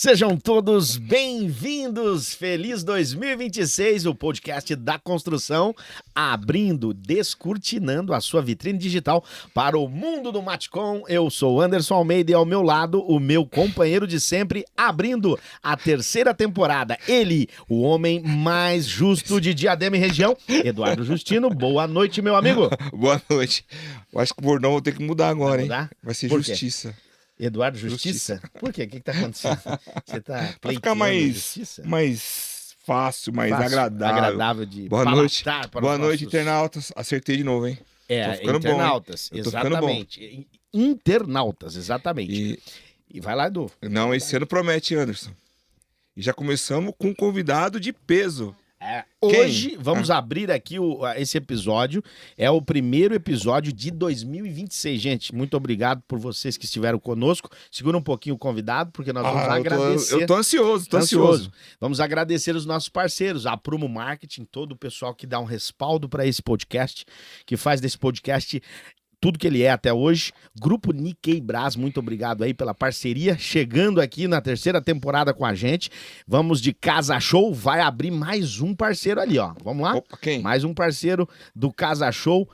Sejam todos bem-vindos, feliz 2026, o podcast da construção, abrindo, descortinando a sua vitrine digital para o mundo do Matcom. Eu sou Anderson Almeida e ao meu lado, o meu companheiro de sempre, abrindo a terceira temporada, ele, o homem mais justo de Diadema e região, Eduardo Justino. Boa noite, meu amigo. Boa noite. Eu acho que o bordão vou ter que mudar agora, Vai mudar? hein? Vai ser Por quê? justiça. Eduardo Justiça? Por quê? O que tá acontecendo? Você tá Pra ficar mais fácil, mais agradável. de Boa noite. palatar para Boa os noite, nossos... internautas. Acertei de novo, hein? Tô ficando internautas, bom, hein? Eu tô ficando bom. exatamente. Internautas, exatamente. E vai lá, Edu. Não, esse ano promete, Anderson. E já começamos com um convidado de peso. Hoje vamos abrir aqui esse episódio, é o primeiro episódio de 2026, gente, muito obrigado por vocês que estiveram conosco, segura um pouquinho o convidado, porque nós vamos agradecer. Eu tô ansioso. Vamos agradecer os nossos parceiros, a Prumo Marketing, todo o pessoal que dá um respaldo para esse podcast, que faz desse podcast tudo que ele é até hoje. Grupo Nikkei Brás, muito obrigado aí pela parceria, chegando aqui na terceira temporada com a gente. Vamos de Casa Show, vai abrir mais um parceiro ali, ó. Vamos lá? Opa, quem? Mais um parceiro do Casa Show,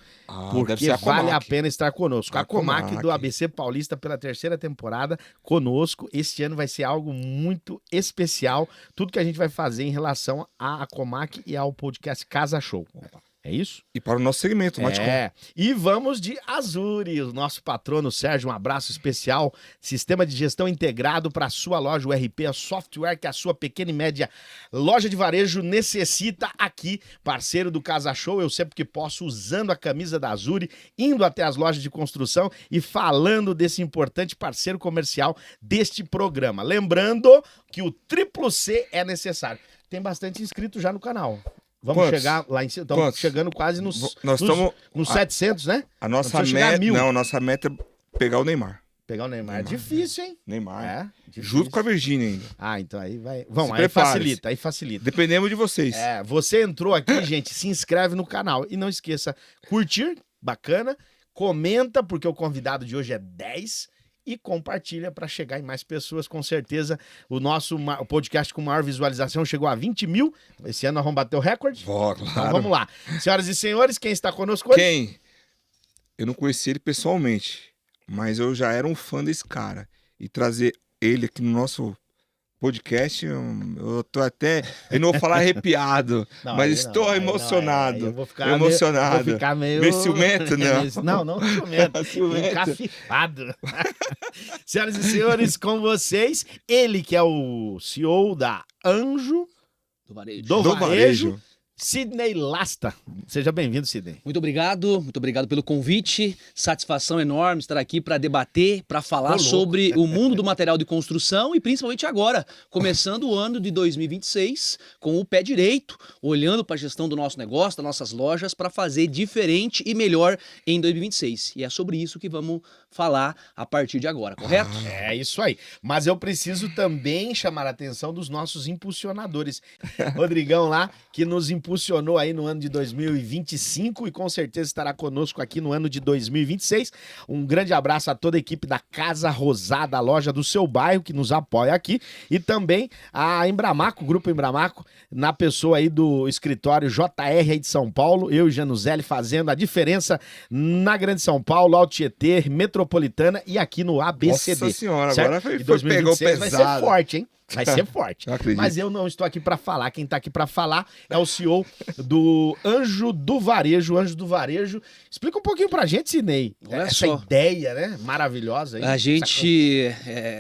porque vale a pena estar conosco. A Comac do ABC Paulista pela terceira temporada conosco. Este ano vai ser algo muito especial. Tudo que a gente vai fazer em relação à Comac e ao podcast Casa Show. É isso? E para o nosso segmento, Matcom. E vamos de Azuri, o nosso patrono Sérgio, um abraço especial. Sistema de gestão integrado para a sua loja, o RP, a software que a sua pequena e média loja de varejo necessita aqui. Parceiro do Casa Show, eu sempre que posso, usando a camisa da Azuri, indo até as lojas de construção e falando desse importante parceiro comercial deste programa. Lembrando que o triplo C é necessário. Tem bastante inscrito já no canal. Vamos chegar lá em cima, estamos chegando quase nos 700, né? A nossa meta, não, nossa meta é pegar o Neymar. Pegar o Neymar é difícil, hein? Neymar. Junto com a Virgínia ainda. Então aí vai. Vamos, aí facilita. Dependemos de vocês. Você entrou aqui, gente, se inscreve no canal e não esqueça curtir, bacana, comenta, porque o convidado de hoje é 10. E compartilha para chegar em mais pessoas, com certeza. O podcast com maior visualização chegou a 20 mil. Esse ano nós vamos bater o recorde. Claro. Então vamos lá. Senhoras e senhores, quem está conosco hoje? Quem? Eu não conheci ele pessoalmente, mas eu já era um fã desse cara. E trazer ele aqui no nosso podcast, eu tô até... Eu não vou falar arrepiado, mas estou emocionado. Eu vou ficar emocionado. Vou ficar meio ciumento, não. Não ciumento. Encafifado. Senhoras e senhores, com vocês, ele que é o CEO da Anjo do Varejo. Sidney Lasta. Seja bem-vindo, Sidney. Muito obrigado pelo convite. Satisfação enorme estar aqui para debater, para falar sobre o mundo do material de construção e principalmente agora, começando o ano de 2026 com o pé direito, olhando para a gestão do nosso negócio, das nossas lojas, para fazer diferente e melhor em 2026. E é sobre isso que vamos falar a partir de agora, correto? É isso aí. Mas eu preciso também chamar a atenção dos nossos impulsionadores. Rodrigão lá, que nos impulsionou aí no ano de 2025 e com certeza estará conosco aqui no ano de 2026. Um grande abraço a toda a equipe da Casa Rosada, a loja do seu bairro, que nos apoia aqui. E também a Embramaco, o Grupo Embramaco, na pessoa aí do escritório JR aí de São Paulo. Eu e Januzelli fazendo a diferença na Grande São Paulo, Alto Tietê, Metropolitana e aqui no ABCD. Nossa senhora, certo? agora pegou pesado. Vai ser forte, hein? Vai ser forte. Mas eu não estou aqui para falar. Quem está aqui para falar é o CEO do Anjo do Varejo. Explica um pouquinho pra gente, Sidney. Essa ideia, né? Maravilhosa. Aí. A gente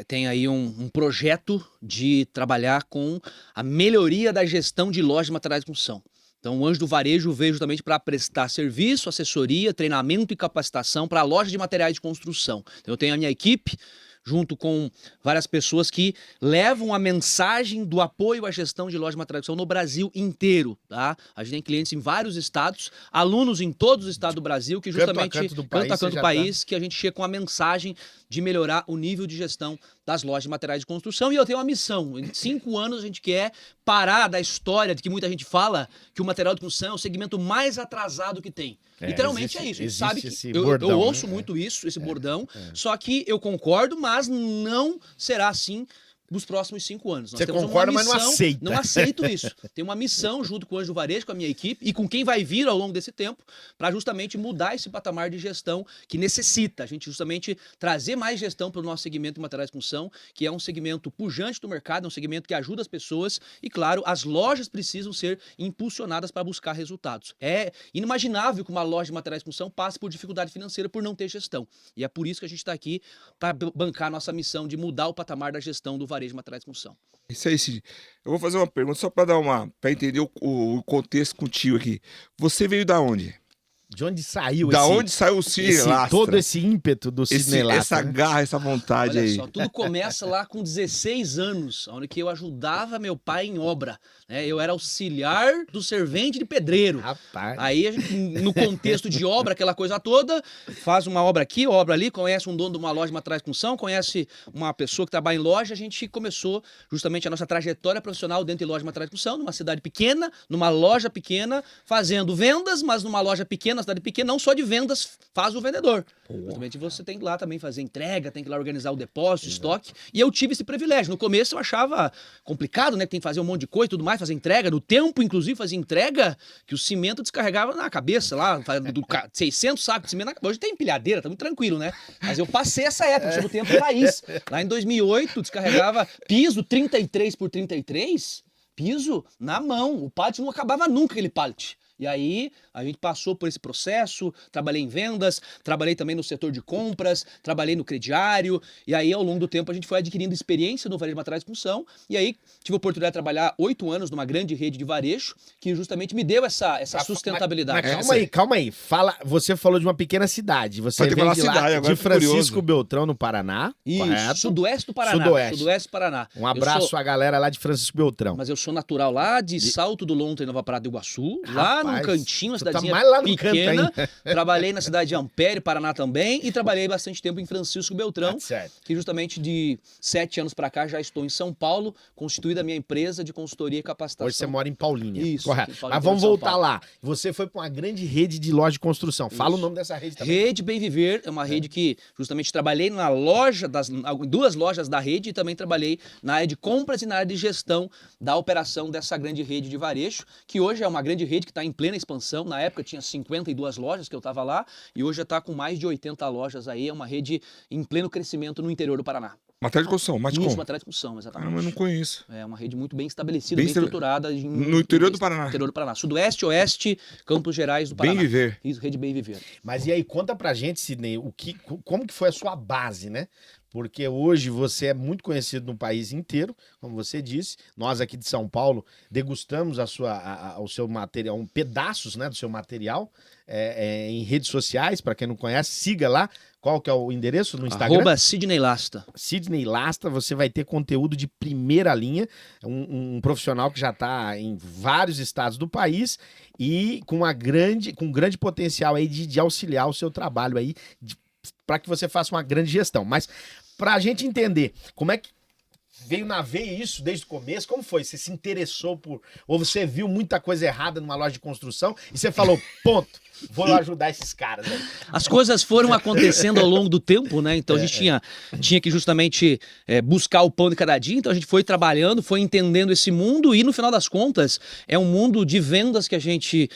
tem aí um projeto de trabalhar com a melhoria da gestão de lojas de materiais de construção. Então, o Anjo do Varejo veio justamente para prestar serviço, assessoria, treinamento e capacitação para a loja de materiais de construção. Então, eu tenho a minha equipe, junto com várias pessoas que levam a mensagem do apoio à gestão de loja de material de construção no Brasil inteiro, tá? A gente tem clientes em vários estados, alunos em todos os estados do Brasil, que justamente, canto a canto do país, que a gente chega com a mensagem de melhorar o nível de gestão das lojas de materiais de construção. E eu tenho uma missão. Em 5 anos a gente quer parar da história de que muita gente fala que o material de construção é o segmento mais atrasado que tem. Literalmente é isso. A gente sabe que eu ouço muito isso, esse bordão, só que eu concordo, mas não será assim dos próximos 5 anos. Nós Você temos concorda, uma mas não missão, aceita. Não aceito isso. Tem uma missão junto com o Anjo do Varejo, com a minha equipe e com quem vai vir ao longo desse tempo para justamente mudar esse patamar de gestão que necessita. A gente justamente trazer mais gestão para o nosso segmento de materiais de construção, que é um segmento pujante do mercado, é um segmento que ajuda as pessoas e, claro, as lojas precisam ser impulsionadas para buscar resultados. É inimaginável que uma loja de materiais de construção passe por dificuldade financeira por não ter gestão. E é por isso que a gente está aqui para bancar a nossa missão de mudar o patamar da gestão do varejo de materiais de construção. Isso aí, Cid. Eu vou fazer uma pergunta só para entender o contexto contigo aqui. Você veio da onde? De onde saiu Da onde saiu o Sidney Lastra? todo esse ímpeto do Sidney Lastra? Essa garra, essa vontade Olha aí. só, tudo começa lá com 16 anos, onde que eu ajudava meu pai em obra. Né? Eu era auxiliar do servente de pedreiro. Rapaz. Aí, a gente, no contexto de obra, aquela coisa toda, faz uma obra aqui, obra ali, conhece um dono de uma loja de materiais de construção, conhece uma pessoa que trabalha em loja, a gente começou justamente a nossa trajetória profissional dentro de loja de materiais de construção, numa cidade pequena, numa loja pequena, fazendo vendas, mas numa loja pequena, cidade pequena, não só de vendas faz o vendedor. Justamente você tem que ir lá também fazer entrega, tem que ir lá organizar o depósito, estoque, e eu tive esse privilégio. No começo eu achava complicado, né, que tem que fazer um monte de coisa e tudo mais, fazer entrega, no tempo, inclusive, fazer entrega, que o cimento descarregava na cabeça lá, 600 sacos de cimento. Hoje tem empilhadeira, tá muito tranquilo, né? Mas eu passei essa época, tive o tempo raiz. Lá em 2008, descarregava piso 33 por 33, piso na mão. O pallet não acabava nunca, aquele pallet. E aí, a gente passou por esse processo, trabalhei em vendas, trabalhei também no setor de compras, trabalhei no crediário, e aí, ao longo do tempo, a gente foi adquirindo experiência no varejo de materiais de construção, e aí, tive a oportunidade de trabalhar 8 anos numa grande rede de varejo, que justamente me deu essa sustentabilidade. Mas calma aí. Você falou de uma pequena cidade. Você Pode vem falar de lá, cidade, agora de eu fico curioso. Francisco Beltrão, no Paraná, Isso, correto? sudoeste do Paraná. Sudoeste do Paraná. Um abraço à galera lá de Francisco Beltrão. Mas eu sou natural lá de Salto do Lontra, em Nova Prata do Iguaçu, lá num Rapaz, cantinho, uma tu tá cidadezinha mais lá no pequena. canto Trabalhei na cidade de Ampere, Paraná também, e trabalhei bastante tempo em Francisco Beltrão, Tá certo. que justamente de 7 anos para cá já estou em São Paulo, constituída a minha empresa de consultoria e capacitação. Hoje você mora em Paulínia. Isso, Correto. em Paulínia, Mas vamos São voltar Paulo. lá. Você foi para uma grande rede de loja de construção. Fala Isso. o nome dessa rede também. Rede Bem Viver é uma rede que justamente trabalhei na loja, duas lojas da rede, e também trabalhei na área de compras e na área de gestão da operação dessa grande rede de varejo, que hoje é uma grande rede que está em plena expansão. Na época tinha 52 lojas que eu estava lá, e hoje já está com mais de 80 lojas aí. É uma rede em pleno crescimento no interior do Paraná. Material de construção, Isso, Maticom. material de construção, exatamente. Caramba, eu não conheço. É uma rede muito bem estabelecida, Bem bem estabe- estruturada. No interior do Paraná. Interior do Paraná. Sudoeste, Oeste, Campos Gerais do Bem Paraná. viver. Isso, Rede Bem Viver. Mas e aí, conta pra gente, Sidney, como que foi a sua base, né? Porque hoje você é muito conhecido no país inteiro, como você disse. Nós aqui de São Paulo degustamos o seu material, pedaços, né, do seu material em redes sociais. Para quem não conhece, siga lá. Qual que é o endereço no Instagram? @Sidney Lasta. Sidney Lastra, você vai ter conteúdo de primeira linha, um profissional que já está em vários estados do país e com grande potencial aí de auxiliar o seu trabalho aí, para que você faça uma grande gestão. Mas para a gente entender, como é que veio na veia isso desde o começo? Como foi? Você se interessou ou você viu muita coisa errada numa loja de construção e você falou, ponto, vou lá ajudar esses caras aí. As coisas foram acontecendo ao longo do tempo, né? Então a gente tinha que justamente buscar o pão de cada dia. Então a gente foi trabalhando, foi entendendo esse mundo e no final das contas é um mundo de vendas que a gente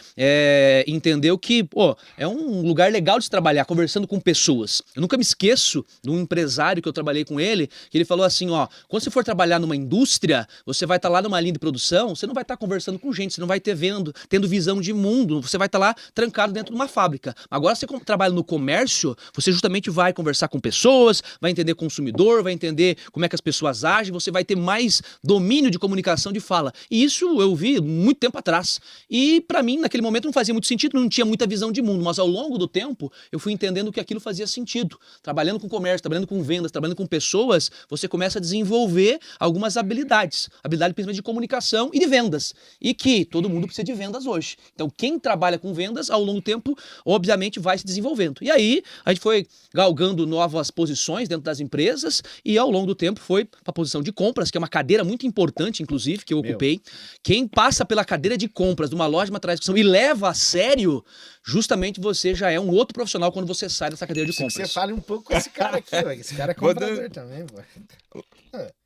entendeu que, é um lugar legal de se trabalhar, conversando com pessoas. Eu nunca me esqueço de um empresário que eu trabalhei com ele, que ele falou assim, quando você for trabalhar numa indústria, você vai estar lá numa linha de produção, você não vai estar conversando com gente, você não vai tendo visão de mundo, você vai estar lá trancado dentro de uma fábrica. Agora você trabalha no comércio, você justamente vai conversar com pessoas, vai entender consumidor, vai entender como é que as pessoas agem, você vai ter mais domínio de comunicação, de fala. E isso eu vi muito tempo atrás. E para mim, naquele momento não fazia muito sentido, não tinha muita visão de mundo, mas ao longo do tempo eu fui entendendo que aquilo fazia sentido. Trabalhando com comércio, trabalhando com vendas, trabalhando com pessoas, você começa a desenvolver algumas habilidades principalmente de comunicação e de vendas. E que todo mundo precisa de vendas hoje. Então quem trabalha com vendas, ao longo do tempo, obviamente vai se desenvolvendo. E aí a gente foi galgando novas posições dentro das empresas e ao longo do tempo foi para a posição de compras, que é uma cadeira muito importante, inclusive, que eu ocupei. Quem passa pela cadeira de compras de uma loja de materiais de construção e leva a sério, justamente você já é um outro profissional quando você sai dessa cadeira de compras. Você fale um pouco com esse cara aqui, esse cara é comprador também, pô.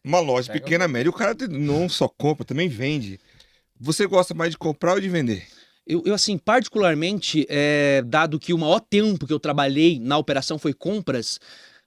Uma loja Pega pequena, média, o cara não só compra, também vende. Você gosta mais de comprar ou de vender? Eu assim, particularmente, dado que o maior tempo que eu trabalhei na operação foi compras,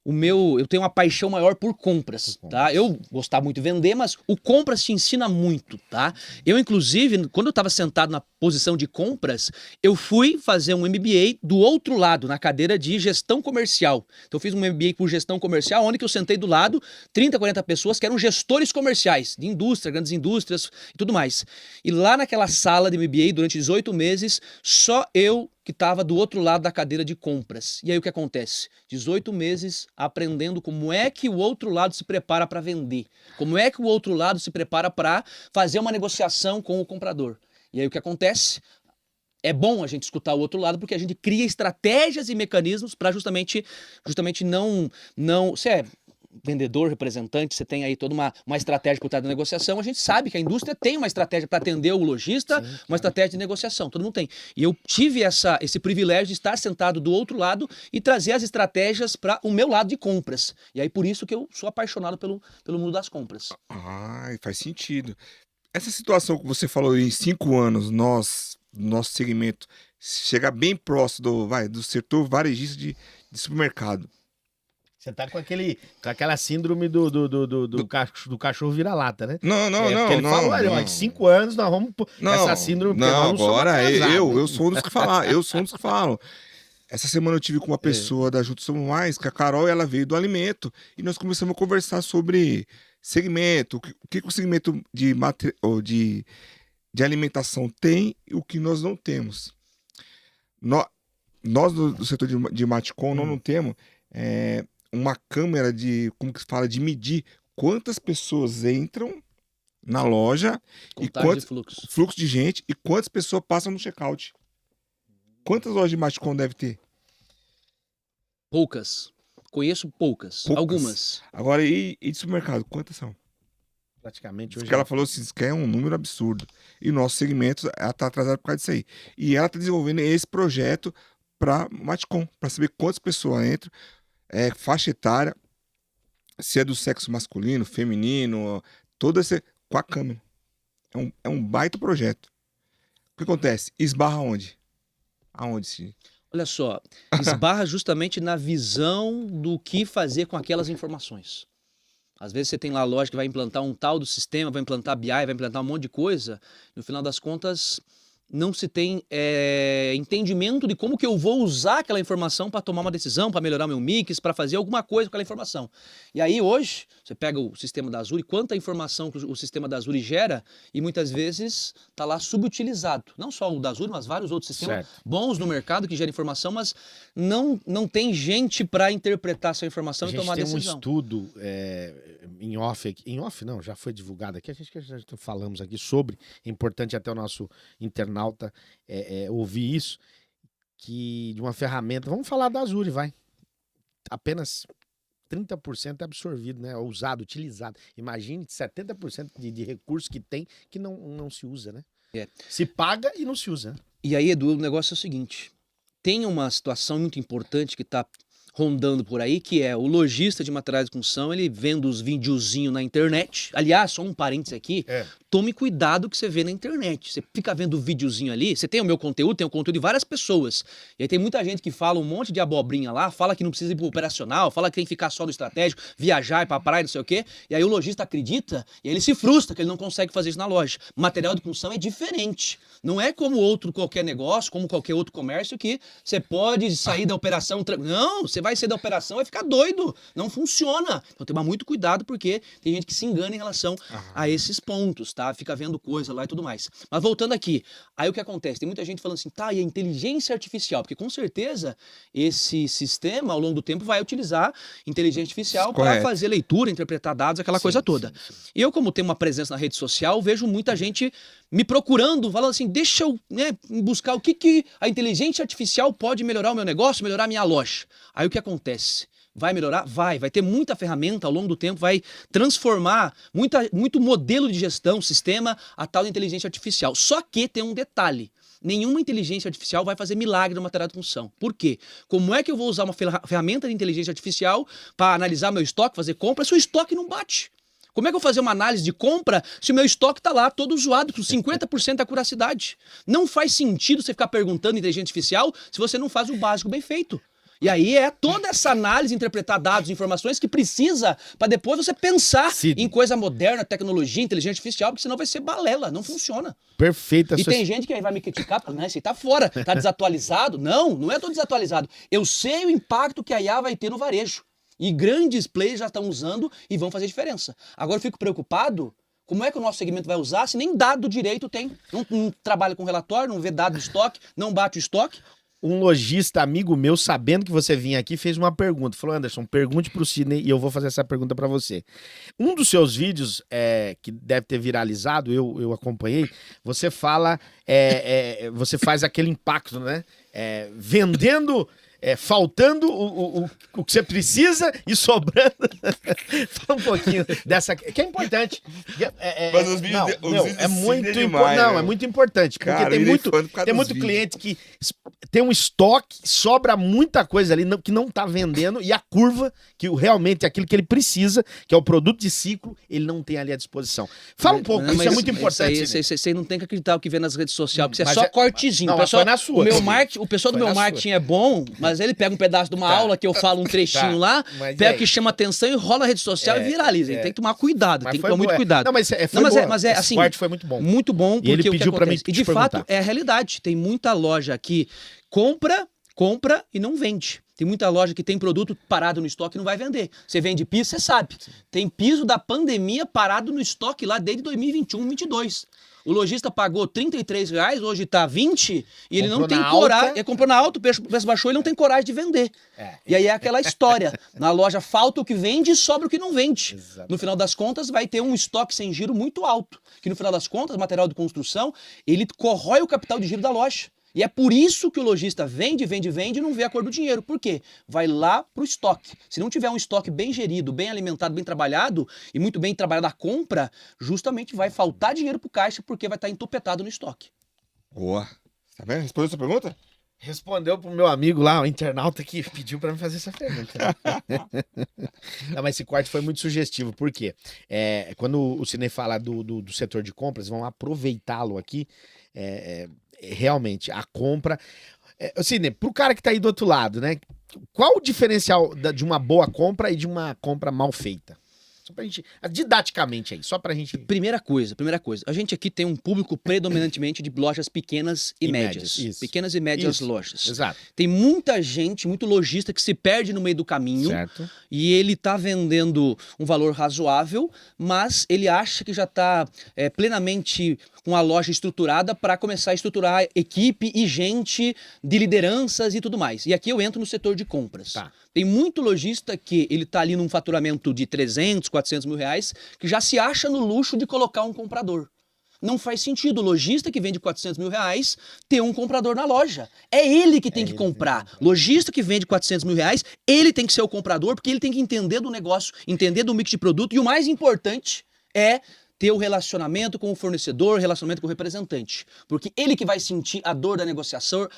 eu tenho uma paixão maior por compras, tá? Eu gostava muito de vender, mas o compras te ensina muito, tá? Eu, inclusive, quando eu estava sentado na posição de compras, eu fui fazer um MBA do outro lado, na cadeira de gestão comercial. Então eu fiz um MBA por gestão comercial, onde que eu sentei do lado 30, 40 pessoas que eram gestores comerciais, de indústria, grandes indústrias e tudo mais. E lá naquela sala de MBA, durante 18 meses, só eu que estava do outro lado da cadeira de compras. E aí o que acontece? 18 meses aprendendo como é que o outro lado se prepara para vender. Como é que o outro lado se prepara para fazer uma negociação com o comprador. E aí o que acontece? É bom a gente escutar o outro lado porque a gente cria estratégias e mecanismos para justamente não... Você é vendedor, representante, você tem aí toda uma estratégia por trás da negociação. A gente sabe que a indústria tem uma estratégia para atender o lojista, uma estratégia de negociação, todo mundo tem. E eu tive esse privilégio de estar sentado do outro lado e trazer as estratégias para o meu lado de compras. E aí por isso que eu sou apaixonado pelo mundo das compras. Ah, faz sentido. Essa situação que você falou em 5 anos, nosso segmento, chega bem próximo do setor varejista de supermercado. Você tá com aquela síndrome do cachorro vira-lata, né? Não, Porque ele falou, olha, ó, em 5 anos nós vamos essa síndrome. Porque nós não somos agora atrasados, eu né? sou um dos que falar, eu sou um dos que falam. Essa semana eu tive com uma pessoa da Juntos Somos Mais, que a Carol, ela veio do alimento, e nós começamos a conversar sobre segmento, o que o segmento de alimentação tem e o que nós não temos. Nós do setor de Matcom, nós não temos uma câmera como que se fala, de medir quantas pessoas entram na loja e quantos fluxo de gente e quantas pessoas passam no checkout. Quantas lojas de Matcom deve ter? Poucas. Conheço poucas. Algumas. Agora, e de supermercado, quantas são? Praticamente Diz hoje. que ela falou assim, que é um número absurdo. E nosso segmento, ela está atrasada por causa disso aí. E ela está desenvolvendo esse projeto para Matcom, para saber quantas pessoas entram, faixa etária, se é do sexo masculino, feminino, com a câmera. É um baita projeto. O que acontece? Esbarra onde? Aonde, Cid? Olha só, esbarra justamente na visão do que fazer com aquelas informações. Às vezes você tem lá a loja que vai implantar um tal do sistema, vai implantar BI, vai implantar um monte de coisa, no final das contas não se tem entendimento de como que eu vou usar aquela informação para tomar uma decisão, para melhorar meu mix, para fazer alguma coisa com aquela informação. E aí hoje, você pega o sistema da Azure, quanta informação que o sistema da Azure gera, e muitas vezes está lá subutilizado. Não só o da Azure, mas vários outros sistemas bons no mercado que geram informação, mas não tem gente para interpretar essa informação e tomar decisão. A gente tem um estudo em off não, já foi divulgado aqui, a gente já falamos aqui sobre, é importante até o nosso internauta ouvir isso, que de uma ferramenta, vamos falar da Azure, vai, apenas 30% é absorvido, né, usado, utilizado. Imagine 70% de recursos que tem que não se usa, né? Se paga e não se usa. Né? E aí, Edu, o negócio é o seguinte, tem uma situação muito importante que está rondando por aí, que é o lojista de materiais de construção, ele vendo os videozinhos na internet. Aliás, só um parênteses aqui, tome cuidado que você vê na internet. Você fica vendo o videozinho ali, você tem o meu conteúdo, tem o conteúdo de várias pessoas. E aí tem muita gente que fala um monte de abobrinha lá, fala que não precisa ir pro operacional, fala que tem que ficar só no estratégico, viajar, ir pra praia, não sei o quê. E aí o lojista acredita e ele se frustra que ele não consegue fazer isso na loja. Material de construção é diferente. Não é como qualquer negócio, como qualquer outro comércio que você pode sair da operação... Não, você vai sair da operação, vai ficar doido. Não funciona. Então toma muito cuidado porque tem gente que se engana em relação a esses pontos, tá? Fica vendo coisa lá e tudo mais. Mas voltando aqui, aí o que acontece? Tem muita gente falando assim, tá, e a inteligência artificial? Porque com certeza esse sistema, ao longo do tempo, vai utilizar inteligência artificial para fazer leitura, interpretar dados, aquela coisa toda. E eu, como tenho uma presença na rede social, vejo muita gente me procurando, falando assim, deixa eu buscar o que a inteligência artificial pode melhorar o meu negócio, melhorar a minha loja. Aí o que acontece? Vai melhorar? Vai ter muita ferramenta ao longo do tempo, vai transformar muito modelo de gestão, sistema, a tal de inteligência artificial. Só que tem um detalhe. Nenhuma inteligência artificial vai fazer milagre no material de construção. Por quê? Como é que eu vou usar uma ferramenta de inteligência artificial para analisar meu estoque, fazer compra, se o estoque não bate? Como é que eu vou fazer uma análise de compra se o meu estoque está lá todo zoado com 50% da curacidade? Não faz sentido você ficar perguntando inteligência artificial se você não faz o básico bem feito. E aí é toda essa análise, interpretar dados, informações que precisa para depois você pensar em coisa moderna, tecnologia, inteligência artificial, porque senão vai ser balela, não funciona. Perfeita. E tem gente que aí vai me criticar, fala, esse aí tá fora, tá desatualizado. Não é tão desatualizado. Eu sei o impacto que a IA vai ter no varejo. E grandes players já estão usando e vão fazer diferença. Agora eu fico preocupado, como é que o nosso segmento vai usar se nem dado direito tem? Não trabalha com relatório, não vê dado de estoque, não bate o estoque. Um lojista amigo meu, sabendo que você vinha aqui, fez uma pergunta. Falou, Anderson, pergunte pro Sidney e eu vou fazer essa pergunta para você. Um dos seus vídeos, que deve ter viralizado, eu acompanhei, você fala, você faz aquele impacto, né? Vendendo... faltando o que você precisa e sobrando. Fala um pouquinho dessa, que é importante. Mas os vídeos é muito importante. Não, é muito importante. Porque cara, tem muito cliente que tem um estoque, sobra muita coisa ali que não tá vendendo e a curva, que realmente é aquilo que ele precisa, que é o produto de ciclo, ele não tem ali à disposição. Fala um pouco, isso é muito importante. Você não tem que acreditar o que vê nas redes sociais, porque Mas isso é só cortezinho. Não, pessoal, foi na sua. O pessoal do meu marketing é bom, mas ele pega um pedaço de uma aula que eu falo um trechinho lá, pega o que chama atenção e rola a rede social e viraliza. Ele tem que tomar cuidado, tem que tomar muito cuidado. Não, mas assim, esse corte foi muito bom. Muito bom, porque ele pediu para mim e de fato é a realidade. Tem muita loja que compra e não vende. Tem muita loja que tem produto parado no estoque e não vai vender. Você vende piso, você sabe. Tem piso da pandemia parado no estoque lá desde 2021, 2022. O lojista pagou R$33, hoje tá 20 e ele não tem coragem. Ele comprou na alta, o preço baixou, ele não tem coragem de vender. E aí é aquela história. Na loja falta o que vende e sobra o que não vende. Exatamente. No final das contas, vai ter um estoque sem giro muito alto. Que no final das contas, material de construção, ele corrói o capital de giro da loja. E é por isso que o lojista vende e não vê a cor do dinheiro. Por quê? Vai lá pro estoque. Se não tiver um estoque bem gerido, bem alimentado, bem trabalhado e muito bem trabalhado a compra, justamente vai faltar dinheiro pro caixa porque vai estar entupetado no estoque. Boa. Tá vendo? Respondeu a sua pergunta? Respondeu pro meu amigo lá, o internauta que pediu para me fazer essa pergunta. Não, mas esse corte foi muito sugestivo. Por quê? Quando o Sidney fala do setor de compras, vão aproveitá-lo aqui. Realmente, a compra... Sidney, pro cara que tá aí do outro lado, né? Qual o diferencial de uma boa compra e de uma compra mal feita? Só pra gente... Didaticamente aí, só pra gente... Primeira coisa. A gente aqui tem um público predominantemente de lojas pequenas e médias. Isso. Pequenas e médias lojas. Exato. Tem muita gente, muito lojista que se perde no meio do caminho. Certo. E ele tá vendendo um valor razoável, mas ele acha que já tá plenamente com a loja estruturada para começar a estruturar equipe e gente de lideranças e tudo mais. E aqui eu entro no setor de compras. Tá. Tem muito lojista que ele tá ali num faturamento de 300, 400 mil reais, que já se acha no luxo de colocar um comprador. Não faz sentido o lojista que vende 400 mil reais ter um comprador na loja. É ele que tem que comprar. Lojista que vende 400 mil reais, ele tem que ser o comprador, porque ele tem que entender do negócio, entender do mix de produto. E o mais importante é ter o relacionamento com o fornecedor, relacionamento com o representante. Porque ele que vai sentir a dor da negociação,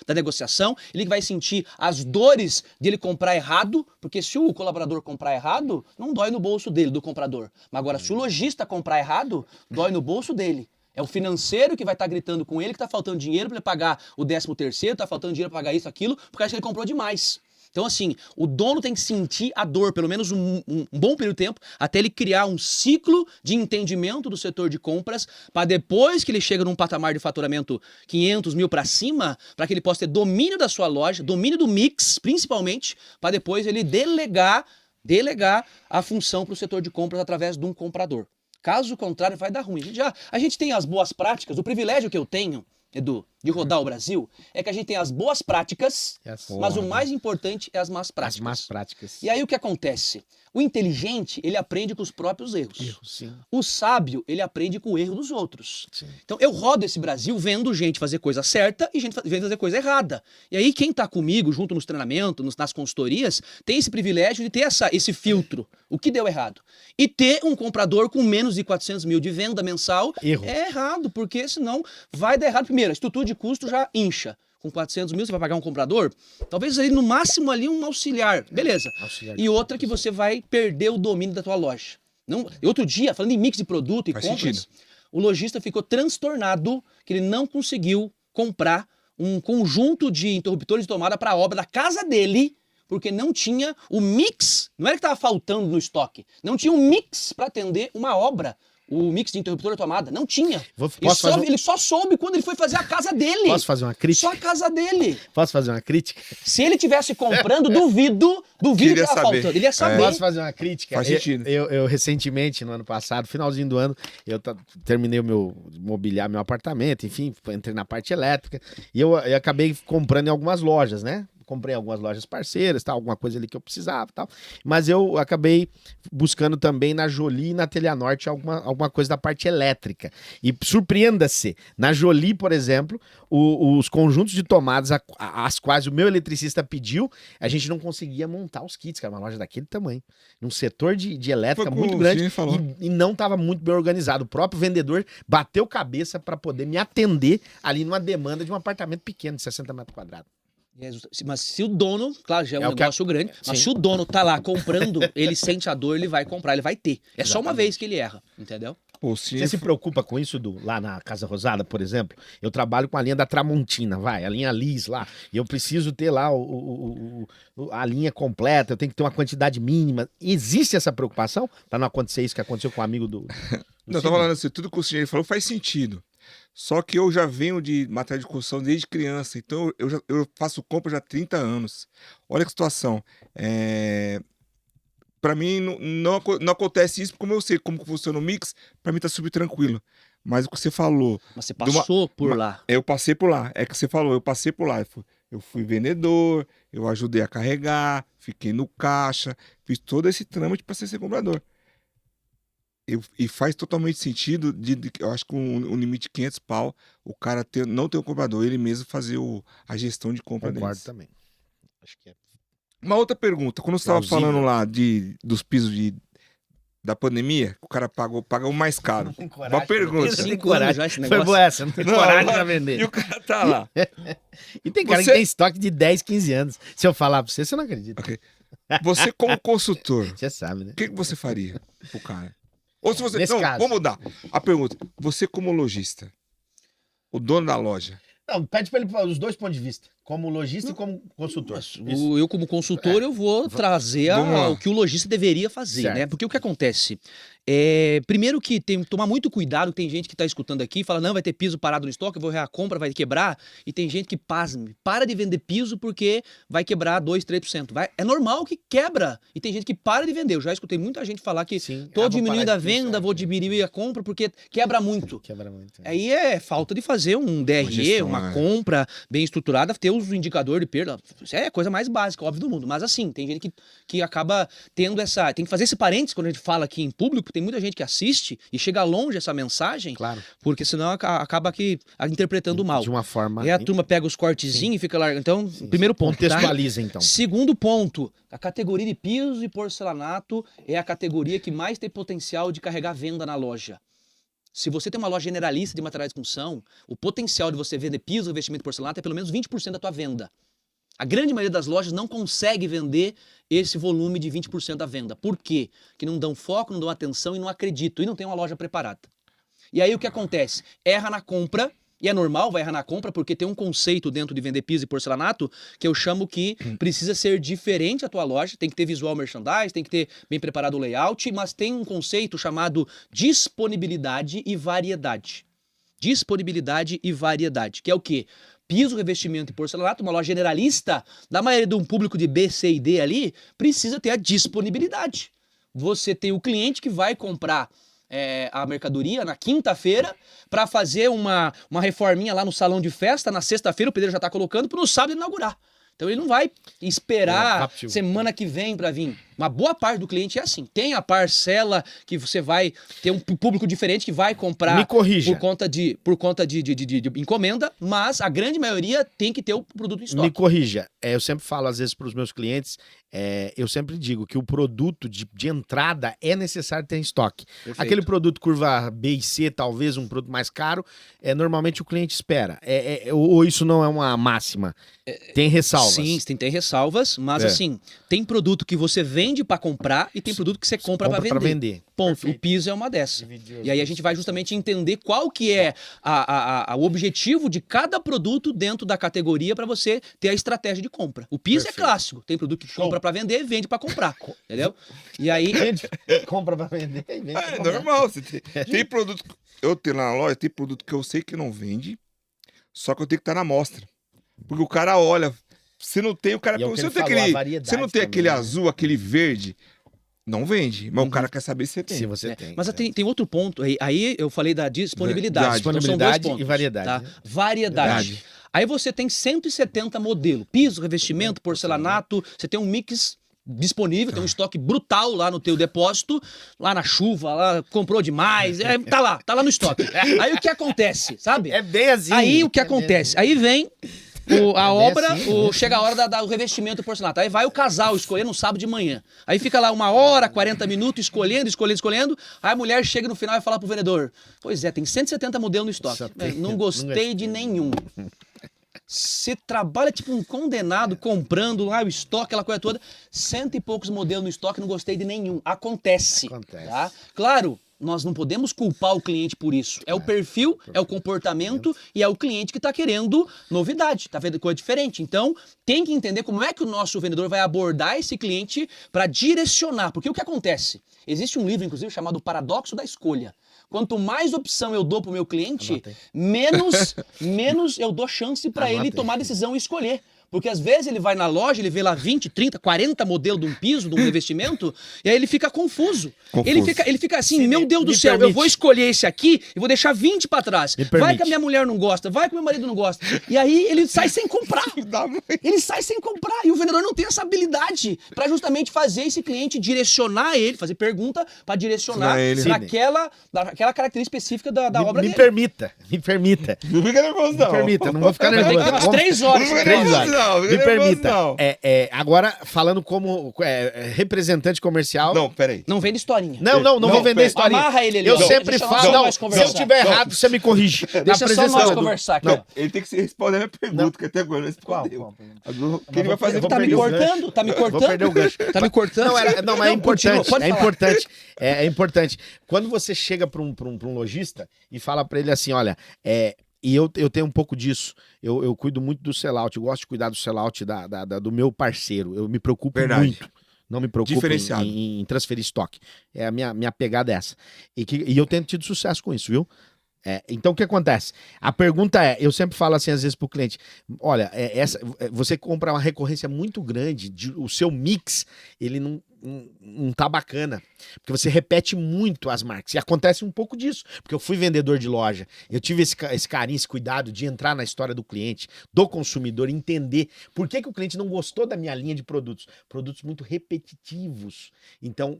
ele que vai sentir as dores de ele comprar errado, porque se o colaborador comprar errado, não dói no bolso dele, do comprador. Mas agora, se o lojista comprar errado, dói no bolso dele. É o financeiro que vai estar gritando com ele que está faltando dinheiro para ele pagar o 13º, está faltando dinheiro para pagar isso, aquilo, porque acha que ele comprou demais. Então, assim, o dono tem que sentir a dor, pelo menos um bom período de tempo, até ele criar um ciclo de entendimento do setor de compras, para depois que ele chega num patamar de faturamento 500 mil para cima, para que ele possa ter domínio da sua loja, domínio do mix, principalmente, para depois ele delegar a função para o setor de compras através de um comprador. Caso contrário, vai dar ruim. A gente tem as boas práticas, o privilégio que eu tenho, Edu, de rodar o Brasil, é que a gente tem as boas práticas, mas o mais importante é as más práticas. As más práticas. E aí o que acontece? O inteligente, ele aprende com os próprios erros. Sim. O sábio, ele aprende com o erro dos outros. Sim. Então eu rodo esse Brasil vendo gente fazer coisa certa e gente vendo fazer coisa errada. E aí quem tá comigo, junto nos treinamentos, nas consultorias, tem esse privilégio de ter esse filtro. O que deu errado? E ter um comprador com menos de 400 mil de venda mensal é errado, porque senão vai dar errado. Primeiro, a estrutura de custo já incha. Com 400 mil você vai pagar um comprador? Talvez ali no máximo ali um auxiliar. Beleza. E outra que você vai perder o domínio da tua loja. Outro dia, falando em mix de produto e Faz compras, sentido. o lojista ficou transtornado que ele não conseguiu comprar um conjunto de interruptores de tomada para a obra da casa dele, porque não tinha o mix, não era que estava faltando no estoque, não tinha um mix para atender uma obra. O mix de interruptor de tomada, não tinha. Ele só soube quando ele foi fazer a casa dele. Posso fazer uma crítica? Só a casa dele. Posso fazer uma crítica? Se ele tivesse comprando, duvido que ia tava saber. faltando. Ele ia saber. Posso fazer uma crítica? Faz sentido. Eu recentemente, no ano passado, finalzinho do ano, eu terminei mobiliar meu apartamento, enfim, entrei na parte elétrica e eu acabei comprando em algumas lojas, né? Comprei algumas lojas parceiras, tal, alguma coisa ali que eu precisava, tal. Mas eu acabei buscando também na Jolie e na Telha Norte alguma coisa da parte elétrica. E surpreenda-se, na Jolie, por exemplo, os conjuntos de tomadas as quais o meu eletricista pediu, a gente não conseguia montar os kits, cara, uma loja daquele tamanho. Num setor de elétrica Foi muito como o grande Sidney falou. e não estava muito bem organizado. O próprio vendedor bateu cabeça para poder me atender ali numa demanda de um apartamento pequeno, de 60 metros quadrados. Mas se o dono, claro, já é um É o que negócio grande, mas Sim. se o dono tá lá comprando, ele sente a dor, ele vai comprar, ele vai ter. É só uma Exatamente. vez que ele erra, entendeu? Pô, Você se preocupa com isso, lá na Casa Rosada, por exemplo? Eu trabalho com a linha da Tramontina, a linha Liz lá. E eu preciso ter lá a linha completa, eu tenho que ter uma quantidade mínima. Existe essa preocupação para não acontecer isso que aconteceu com o amigo do Não, eu tô falando assim, tudo que o Sidney falou faz sentido. Só que eu já venho de matéria de construção desde criança, então eu faço compra já há 30 anos. Olha que situação. Para mim não acontece isso, como eu sei como funciona o mix, para mim tá super tranquilo. Mas o que você falou, Mas você passou por lá. eu passei por lá. É que você falou, eu passei por lá. Eu fui vendedor, eu ajudei a carregar, fiquei no caixa, fiz todo esse trâmite para ser comprador. E faz totalmente sentido, eu acho que um limite de 500 pau, o cara não ter um comprador, ele mesmo fazer a gestão de compra Concordo deles. também. Acho que é. Uma outra pergunta, quando você estava Plausível. falando lá dos pisos da pandemia, o cara paga o mais caro. Tem Uma pergunta. Não tem 5 anos coragem. já esse Foi negócio. boa essa, não tem Não, coragem não. pra vender. E o cara tá lá. E tem cara Você- que tem estoque de 10, 15 anos. Se eu falar pra você, você não acredita. Ok. Você como consultor, Você sabe, né? o que você faria pro cara? Ou se você... Nesse Não, caso. vamos mudar. A pergunta, você como lojista, o dono da loja, Não, pede pra ele os dois pontos de vista. Como lojista e como consultor. Isso. Eu, como consultor, eu vou trazer Vamos lá. o que o lojista deveria fazer, Certo. né? Porque o que acontece? Primeiro que tem que tomar muito cuidado, tem gente que tá escutando aqui e fala, não, vai ter piso parado no estoque, eu vou errar a compra, vai quebrar. E tem gente que, pasme, para de vender piso porque vai quebrar 2, 3%. É normal que quebra. E tem gente que para de vender. Eu já escutei muita gente falar que Sim. tô vou diminuindo parar a de venda, pensar. vou diminuir a compra porque quebra muito. Quebra muito. Aí é falta de fazer um DRE, gestão, uma é. compra bem estruturada, ter os indicadores de perda. Isso é a coisa mais básica, óbvio, do mundo. Mas assim, tem gente que acaba tendo essa... Tem que fazer esse parênteses quando a gente fala aqui em público, tem muita gente que assiste e chega longe essa mensagem, Claro. porque senão acaba interpretando mal. De uma forma. E a turma pega os cortezinhos e fica lá. Então, primeiro ponto, tá? Contextualiza, então. Segundo ponto, a categoria de piso e porcelanato é a categoria que mais tem potencial de carregar venda na loja. Se você tem uma loja generalista de materiais de construção, o potencial de você vender piso, revestimento e porcelanato é pelo menos 20% da tua venda. A grande maioria das lojas não consegue vender esse volume de 20% da venda. Por quê? Porque não dão foco, não dão atenção e não acreditam, e não tem uma loja preparada. E aí o que acontece? Erra na compra, e é normal, vai errar na compra, porque tem um conceito dentro de vender piso e porcelanato que eu chamo que precisa ser diferente a tua loja, tem que ter visual merchandise, tem que ter bem preparado o layout, mas tem um conceito chamado disponibilidade e variedade. Disponibilidade e variedade, que é o quê? Piso, revestimento e porcelanato, uma loja generalista, da maioria de um público de B, C e D ali, precisa ter a disponibilidade. Você tem o cliente que vai comprar a mercadoria na quinta-feira para fazer uma reforminha lá no salão de festa, na sexta-feira o pedreiro já está colocando para no sábado inaugurar. Então ele não vai esperar rápido. semana que vem para vir. Uma boa parte do cliente é assim. Tem a parcela que você vai ter um público diferente que vai comprar Me corrija. por conta de encomenda, mas a grande maioria tem que ter o produto em estoque. Me corrija. Eu sempre falo, às vezes, para os meus clientes, eu sempre digo que o produto de entrada é necessário ter em estoque. Perfeito. Aquele produto curva B e C, talvez um produto mais caro, normalmente o cliente espera. Ou isso não é uma máxima? Tem ressalvas? Sim, tem ressalvas, mas assim, tem produto que você vende para comprar e tem produto que você compra para vender. Ponto. Perfeito. O piso é uma dessa. E aí a gente vai justamente entender qual que é o objetivo de cada produto dentro da categoria para você ter a estratégia de compra. O piso é clássico. Tem produto que compra para vender e vende para comprar. Entendeu? E aí... Compra para vender e vende pra É comprar. normal. Tem produto... Eu tenho lá na loja, tem produto que eu sei que não vende, só que eu tenho que estar na amostra. Porque o cara olha... Se não tem, o cara... E é o que Você ele não tem falou, a aquele... variedade Você não tem aquele também, né? azul, aquele verde... Não vende, mas o cara quer saber se você tem. Se você tem. Mas tem outro ponto. Aí eu falei da disponibilidade. Então, são dois Disponibilidade pontos, e variedade, tá? né? Variedade. Aí você tem 170 modelos. Piso, revestimento, porcelanato. Você tem um mix disponível, tem um estoque brutal lá no teu depósito, lá na chuva, lá comprou demais, tá lá no estoque. Aí o que acontece, sabe? É bem assim. Aí o que acontece? Aí vem a bem obra, assim, chega a hora do revestimento do porcelanato. Aí vai o casal escolher no sábado de manhã. Aí fica lá 1h, 40 minutos escolhendo. Aí a mulher chega no final e fala pro vendedor: pois é, tem 170 modelos no estoque. Não gostei de nenhum. Você trabalha tipo um condenado comprando lá o estoque, aquela coisa toda. 100 e poucos modelos no estoque, não gostei de nenhum. Acontece. Tá? Claro, nós não podemos culpar o cliente por isso. É o perfil, é o comportamento e é o cliente que está querendo novidade, está vendo coisa diferente. Então, tem que entender como é que o nosso vendedor vai abordar esse cliente para direcionar. Porque o que acontece? Existe um livro, inclusive, chamado Paradoxo da Escolha. Quanto mais opção eu dou para o meu cliente, menos eu dou chance para ele tomar decisão e escolher. Porque às vezes ele vai na loja, ele vê lá 20, 30, 40 modelos de um piso, de um revestimento, e aí ele fica confuso. Ele fica assim, meu Deus do céu, eu vou escolher esse aqui e vou deixar 20 para trás. Vai que a minha mulher não gosta, vai que meu marido não gosta. E aí ele sai sem comprar. Ele sai sem comprar. E o vendedor não tem essa habilidade para justamente fazer esse cliente direcionar ele, fazer pergunta para direcionar para aquela característica específica da obra dele. Me permita. Não fica nervoso, não. Me permita, não vou ficar nervoso. Tem umas 3 horas. 3 horas. Me permita. Não. Agora, falando como representante comercial. Não, peraí. Não vende historinha. Não vou vender historinha. Amarra ele ali. Eu ó. sempre Deixa falo. nós Se eu conversar. estiver errado, você me corrige. Deixa só nós conversar aqui. Não, ele tem que responder a minha pergunta, que até agora não respondeu. O que ele vai fazer? vou Tá me perder o cortando? Tá me Vou perder o cortando? gancho. Tá me cortando? Não, mas é importante. Continua, pode É falar. importante. É importante. Quando você chega para um lojista e fala para ele assim, olha, e eu tenho um pouco disso. Eu cuido muito do sellout. Eu gosto de cuidar do sellout do meu parceiro. Eu me preocupo muito. Não me preocupo em transferir estoque. A minha pegada é essa. E eu tenho tido sucesso com isso, viu? Então o que acontece? A pergunta eu sempre falo assim às vezes pro cliente, olha, você compra uma recorrência muito grande, o seu mix, ele não tá bacana, porque você repete muito as marcas, e acontece um pouco disso, porque eu fui vendedor de loja, eu tive esse carinho, esse cuidado de entrar na história do cliente, do consumidor, entender por que o cliente não gostou da minha linha de produtos muito repetitivos. Então,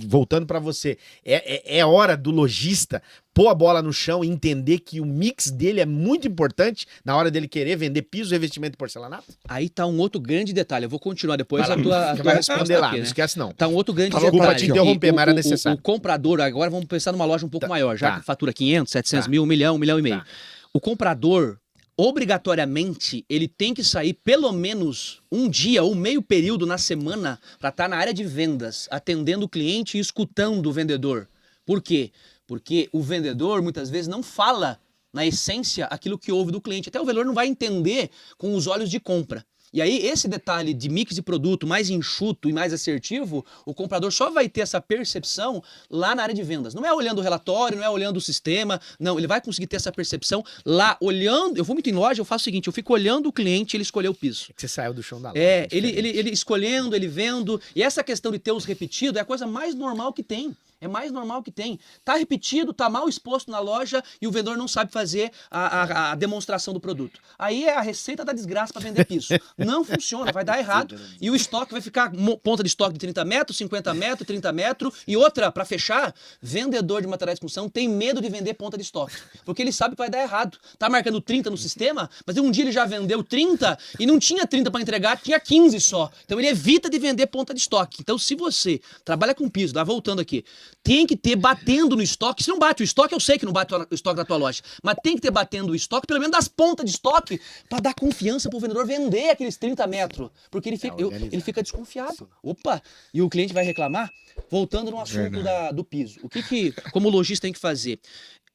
voltando para você, é hora do lojista pôr a bola no chão e entender que o mix dele é muito importante na hora dele querer vender piso, revestimento e porcelanato? Aí tá um outro grande detalhe. Eu vou continuar depois a tua vai responder resposta lá, aqui, não né? esquece não. Tá um outro grande Desculpa detalhe. te interromper, mas era necessário. O comprador, agora vamos pensar numa loja um pouco maior, já Tá. que fatura 500, 700 Tá. mil, 1 milhão, 1 milhão e meio. Tá. O comprador, obrigatoriamente, ele tem que sair pelo menos um dia ou meio período na semana para estar na área de vendas, atendendo o cliente e escutando o vendedor. Por quê? Porque o vendedor, muitas vezes, não fala, na essência, aquilo que ouve do cliente. Até o vendedor não vai entender com os olhos de compra. E aí, esse detalhe de mix de produto mais enxuto e mais assertivo, o comprador só vai ter essa percepção lá na área de vendas. Não é olhando o relatório, não é olhando o sistema, não. Ele vai conseguir ter essa percepção lá, olhando. Eu vou muito em loja, eu faço o seguinte, eu fico olhando o cliente, ele escolheu o piso. Você saiu do chão da loja. Ele escolhendo, ele vendo. E essa questão de ter os repetidos é a coisa mais normal que tem. É mais normal que tem. Tá repetido, tá mal exposto na loja e o vendedor não sabe fazer a demonstração do produto. Aí é a receita da desgraça para vender piso. Não funciona, vai dar errado. E o estoque vai ficar ponta de estoque de 30 metros, 50 metros, 30 metros. E outra, para fechar, vendedor de materiais de construção tem medo de vender ponta de estoque. Porque ele sabe que vai dar errado. Tá marcando 30 no sistema, mas um dia ele já vendeu 30 e não tinha 30 para entregar, tinha 15 só. Então ele evita de vender ponta de estoque. Então se você trabalha com piso, voltando aqui, tem que ter batendo no estoque. Se não bate o estoque, eu sei que não bate o estoque da tua loja, mas tem que ter batendo o estoque, pelo menos das pontas de estoque, para dar confiança pro vendedor vender aqueles 30 metros. Porque ele fica desconfiado. Opa! E o cliente vai reclamar. Voltando no assunto do piso. O que como lojista tem que fazer?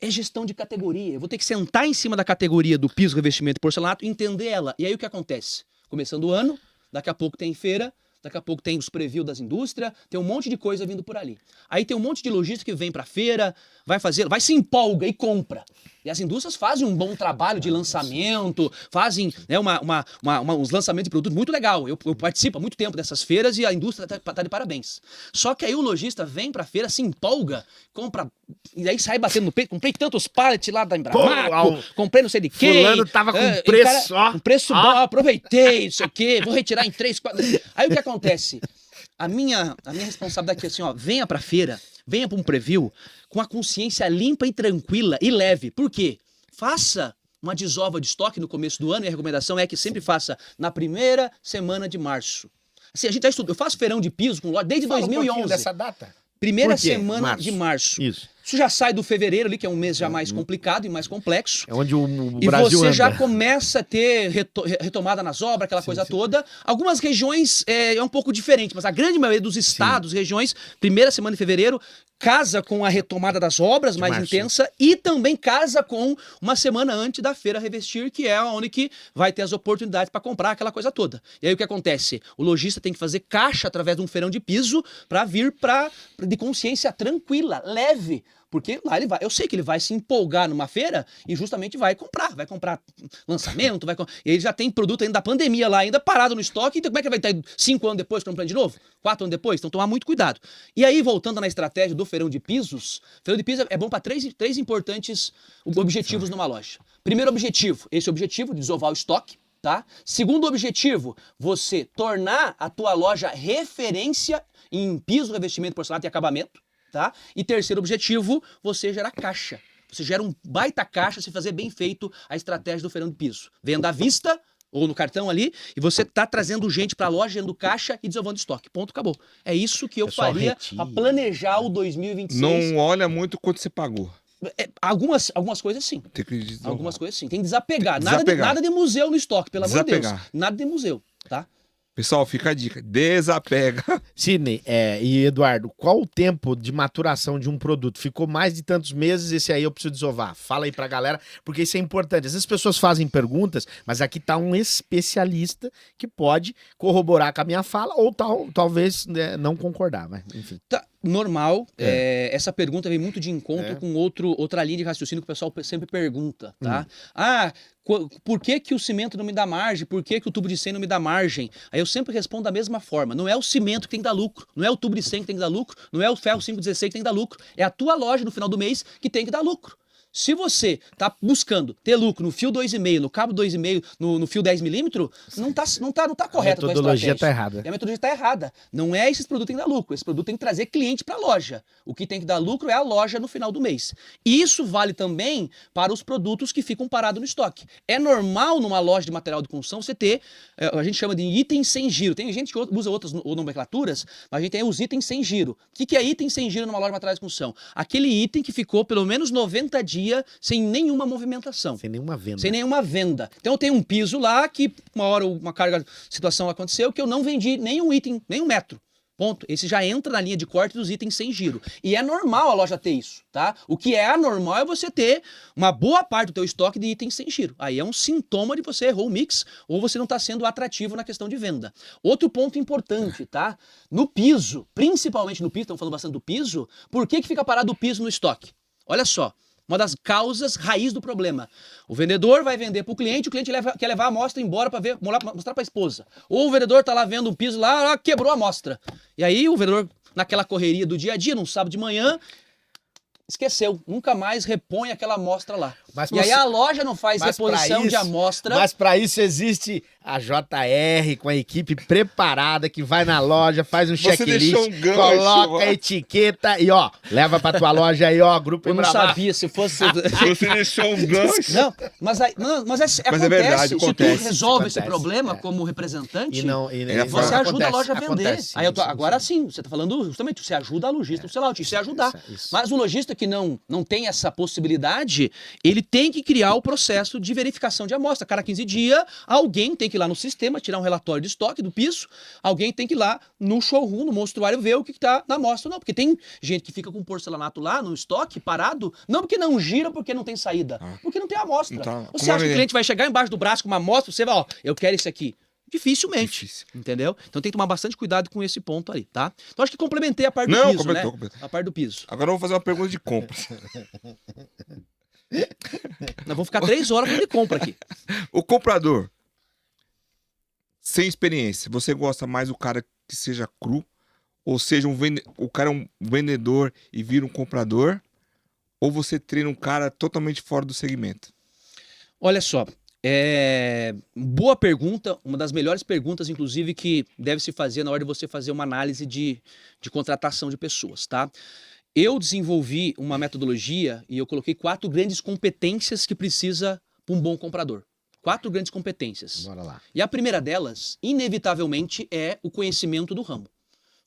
É gestão de categoria. Eu vou ter que sentar em cima da categoria do piso, revestimento e porcelanato e entender ela. E aí o que acontece? Começando o ano, daqui a pouco tem feira, daqui a pouco tem os preview das indústrias, tem um monte de coisa vindo por ali. Aí tem um monte de lojista que vem pra feira, vai se empolga e compra. E as indústrias fazem um bom trabalho de lançamento, fazem uns lançamentos de produto muito legal. Eu participo há muito tempo dessas feiras e a indústria tá de parabéns. Só que aí o lojista vem pra feira, se empolga, compra, e aí sai batendo no peito. Comprei tantos pallets lá da Embramaco, comprei não sei de quem. Fulano tava com preço, ó. Um preço bom, aproveitei, não sei o quê, vou retirar em 3, 4... Aí o que acontece? A minha responsabilidade é assim, ó, venha pra feira, venha para um preview com a consciência limpa e tranquila e leve. Por quê? Faça uma desova de estoque no começo do ano e a recomendação é que sempre faça na primeira semana de março. Assim, a gente tá estudando, eu faço feirão de piso com loja desde 2011. Dessa data. Primeira semana de março. Isso. Isso já sai do fevereiro ali, que é um mês já mais complicado e mais complexo. É onde o Brasil E você anda. já começa a ter retomada nas obras, aquela coisa toda. Algumas regiões é um pouco diferente, mas a grande maioria dos estados, regiões, primeira semana de fevereiro, casa com a retomada das obras mais intensa e também casa com uma semana antes da feira Revestir, que é onde que vai ter as oportunidades para comprar aquela coisa toda. E aí o que acontece? O lojista tem que fazer caixa através de um feirão de piso para vir de consciência tranquila, leve. Porque lá eu sei que ele vai se empolgar numa feira e justamente vai comprar lançamento, e ele já tem produto ainda da pandemia lá, ainda parado no estoque, então como é que ele vai estar 5 anos depois comprando de novo? 4 anos depois? Então tomar muito cuidado. E aí, voltando na estratégia do feirão de pisos, feirão de pisos é bom para três importantes objetivos numa loja. Primeiro objetivo, esse objetivo de desovar o estoque, tá? Segundo objetivo, você tornar a tua loja referência em piso, revestimento, porcelanato e acabamento. Tá? E terceiro objetivo, você gera caixa. Você gera um baita caixa se fazer bem feito a estratégia do feirão de piso. Venda à vista ou no cartão ali e você tá trazendo gente para a loja, gerando caixa e desovando estoque. Ponto, acabou. É isso que eu faria para planejar o 2026. Não olha muito quanto você pagou. Algumas coisas sim. Tem que desovar. Algumas coisas sim. Tem que desapegar. Nada de museu no estoque, pelo amor de Deus. Nada de museu, tá? Pessoal, fica a dica, desapega. Sidney e Eduardo, qual o tempo de maturação de um produto? Ficou mais de tantos meses, esse aí eu preciso desovar. Fala aí pra galera, porque isso é importante. Às vezes as pessoas fazem perguntas, mas aqui tá um especialista que pode corroborar com a minha fala ou talvez não concordar, mas enfim. Tá. Normal, essa pergunta vem muito de encontro com outra linha de raciocínio que o pessoal sempre pergunta, tá? Por que o cimento não me dá margem? Por que o tubo de 100 não me dá margem? Aí eu sempre respondo da mesma forma, não é o cimento que tem que dar lucro, não é o tubo de 100 que tem que dar lucro, não é o ferro 516 que tem que dar lucro, é a tua loja no final do mês que tem que dar lucro. Se você tá buscando ter lucro no fio 2,5, no cabo 2,5, no fio 10mm, não tá correto. A metodologia tá errada. A metodologia tá errada. Não é esses produtos que tem que dar lucro. Esse produto tem que trazer cliente para a loja. O que tem que dar lucro é a loja no final do mês. E isso vale também para os produtos que ficam parados no estoque. É normal numa loja de material de construção você ter, a gente chama de itens sem giro. Tem gente que usa outras nomenclaturas, mas a gente tem os itens sem giro. O que é item sem giro numa loja de material de construção? Aquele item que ficou pelo menos 90 dias sem nenhuma movimentação. Sem nenhuma venda. Sem nenhuma venda. Então eu tenho um piso lá que uma hora uma situação aconteceu que eu não vendi nenhum item, nenhum metro. Ponto. Esse já entra na linha de corte dos itens sem giro. E é normal a loja ter isso, tá? O que é anormal é você ter uma boa parte do teu estoque de itens sem giro. Aí é um sintoma de você errou o mix ou você não está sendo atrativo na questão de venda. Outro ponto importante, tá? No piso, principalmente no piso, estamos falando bastante do piso, por que fica parado o piso no estoque? Olha só. Uma das causas raiz do problema. O vendedor vai vender para o cliente quer levar a amostra embora para mostrar para a esposa. Ou o vendedor está lá vendo um piso lá, quebrou a amostra. E aí o vendedor naquela correria do dia a dia, num sábado de manhã, esqueceu, nunca mais repõe aquela amostra lá. Mas E aí a loja não faz mas pra reposição de isso- amostra. Mas para isso existe a JR com a equipe preparada que vai na loja, faz um Você checklist, deixou um gancho, coloca ó. a etiqueta e ó, leva pra tua loja aí, ó, Grupo Eu não Embravar. sabia se fosse... Você deixou um gancho. Não, mas, aí, não, mas acontece. verdade, Se acontece. tu resolve esse Acontece, problema é. como representante, E não, você acontece, ajuda a loja a vender. acontece, Aí sim, agora sim. sim, você tá falando justamente, você ajuda a lojista, sei lá, você ajudar. Isso. Mas o lojista que não tem essa possibilidade, ele tem que criar o processo de verificação de amostra. Cada 15 dias, alguém tem que ir lá no sistema, tirar um relatório de estoque do piso, alguém tem que ir lá no showroom, no monstruário, ver o que tá na amostra. Não, porque tem gente que fica com porcelanato lá no estoque, parado, não porque não gira, porque não tem saída, porque não tem amostra. Então, Você como acha que é- o cliente vai chegar embaixo do braço com uma amostra, você vai, ó, eu quero esse aqui. Dificilmente. Difícil. Entendeu? Então tem que tomar bastante cuidado com esse ponto aí, tá? Então acho que complementei a parte do Não, piso, completou, né? completou. A parte do piso. Agora eu vou fazer uma pergunta de compras. Nós vamos ficar 3 horas falando de compra aqui. O comprador, sem experiência, você gosta mais do cara que seja cru? Ou seja, o cara é um vendedor e vira um comprador? Ou você treina um cara totalmente fora do segmento? Olha só, boa pergunta, uma das melhores perguntas, inclusive, que deve se fazer na hora de você fazer uma análise de contratação de pessoas, tá? Eu desenvolvi uma metodologia e eu coloquei 4 grandes competências que precisa para um bom comprador. 4 grandes competências. Bora lá. E a primeira delas, inevitavelmente, é o conhecimento do ramo.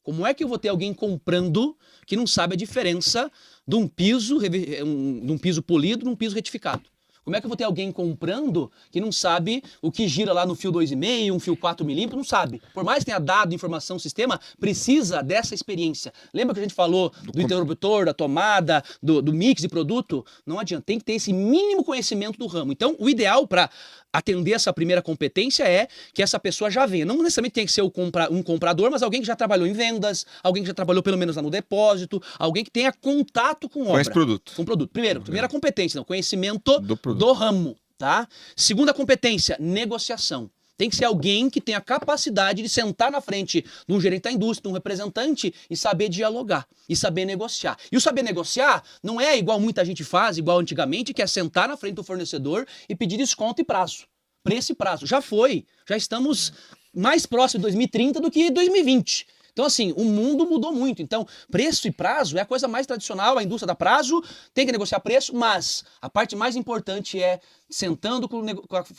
Como é que eu vou ter alguém comprando que não sabe a diferença de um piso, de um piso polido de um piso retificado? Como é que eu vou ter alguém comprando que não sabe o que gira lá no fio 2,5, um fio 4 milímetros? Não sabe. Por mais que tenha dado informação no sistema, precisa dessa experiência. Lembra que a gente falou do interruptor, da tomada, do mix de produto? Não adianta, tem que ter esse mínimo conhecimento do ramo. Então, o ideal para atender essa primeira competência é que essa pessoa já venha. Não necessariamente tem que ser um comprador, mas alguém que já trabalhou em vendas, alguém que já trabalhou pelo menos lá no depósito, alguém que tenha contato com obra. Conhece produto. Com produto. Primeira competência, não, conhecimento Do produto. do ramo, tá? Segunda competência, negociação. Tem que ser alguém que tenha capacidade de sentar na frente de um gerente da indústria, de um representante e saber dialogar, e saber negociar. E o saber negociar não é igual muita gente faz, igual antigamente, que é sentar na frente do fornecedor e pedir desconto e prazo. Preço e prazo. Já foi. Já estamos mais próximo de 2030 do que 2020. Então, assim, o mundo mudou muito. Então, preço e prazo é a coisa mais tradicional. A indústria dá prazo, tem que negociar preço, mas a parte mais importante é, sentando com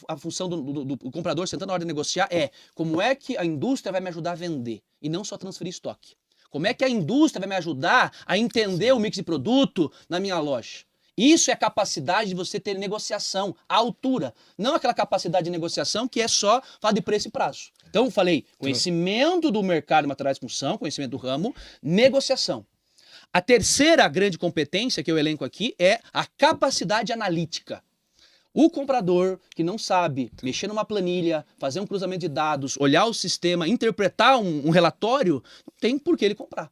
a função do comprador, sentando na hora de negociar, é como é que a indústria vai me ajudar a vender e não só transferir estoque. Como é que a indústria vai me ajudar a entender o mix de produto na minha loja? Isso é a capacidade de você ter negociação à altura, não aquela capacidade de negociação que é só falar de preço e prazo. Então, eu falei, conhecimento do mercado de materiais de construção, conhecimento do ramo, negociação. A terceira grande competência que eu elenco aqui é a capacidade analítica. O comprador que não sabe mexer numa planilha, fazer um cruzamento de dados, olhar o sistema, interpretar um relatório, não tem por que ele comprar.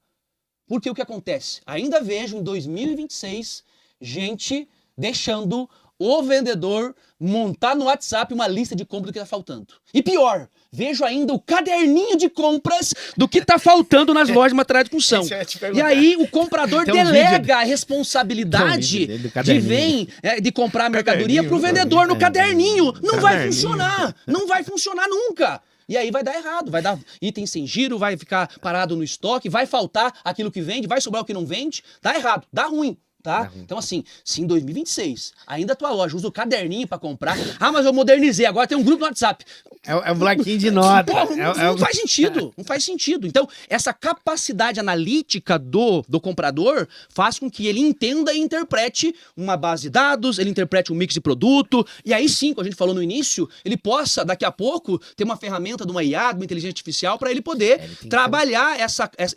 Porque o que acontece? Ainda vejo em 2026 gente deixando o vendedor montar no WhatsApp uma lista de compras do que está faltando. E pior, vejo ainda o caderninho de compras do que está faltando nas lojas de materiais de construção. Isso eu ia te E perguntar. aí o comprador Tem um delega vídeo- a responsabilidade Tem um vídeo dele do de caderninho. de comprar a mercadoria para o vendedor no caderninho. Não vai Caderninho. funcionar. Não vai funcionar nunca. E aí vai dar errado, vai dar item sem giro, vai ficar parado no estoque, vai faltar aquilo que vende, vai sobrar o que não vende. Dá errado, dá ruim. Tá? Então, assim, se em 2026 ainda a tua loja usa o caderninho pra comprar, mas eu modernizei, agora tem um grupo no WhatsApp. É um bloquinho de nota. Pô, não faz sentido, não faz sentido. Então, essa capacidade analítica do comprador faz com que ele entenda e interprete uma base de dados, ele interprete um mix de produto, e aí sim, como a gente falou no início, ele possa, daqui a pouco, ter uma ferramenta de uma IA, de uma inteligência artificial, para ele poder Ele tem que trabalhar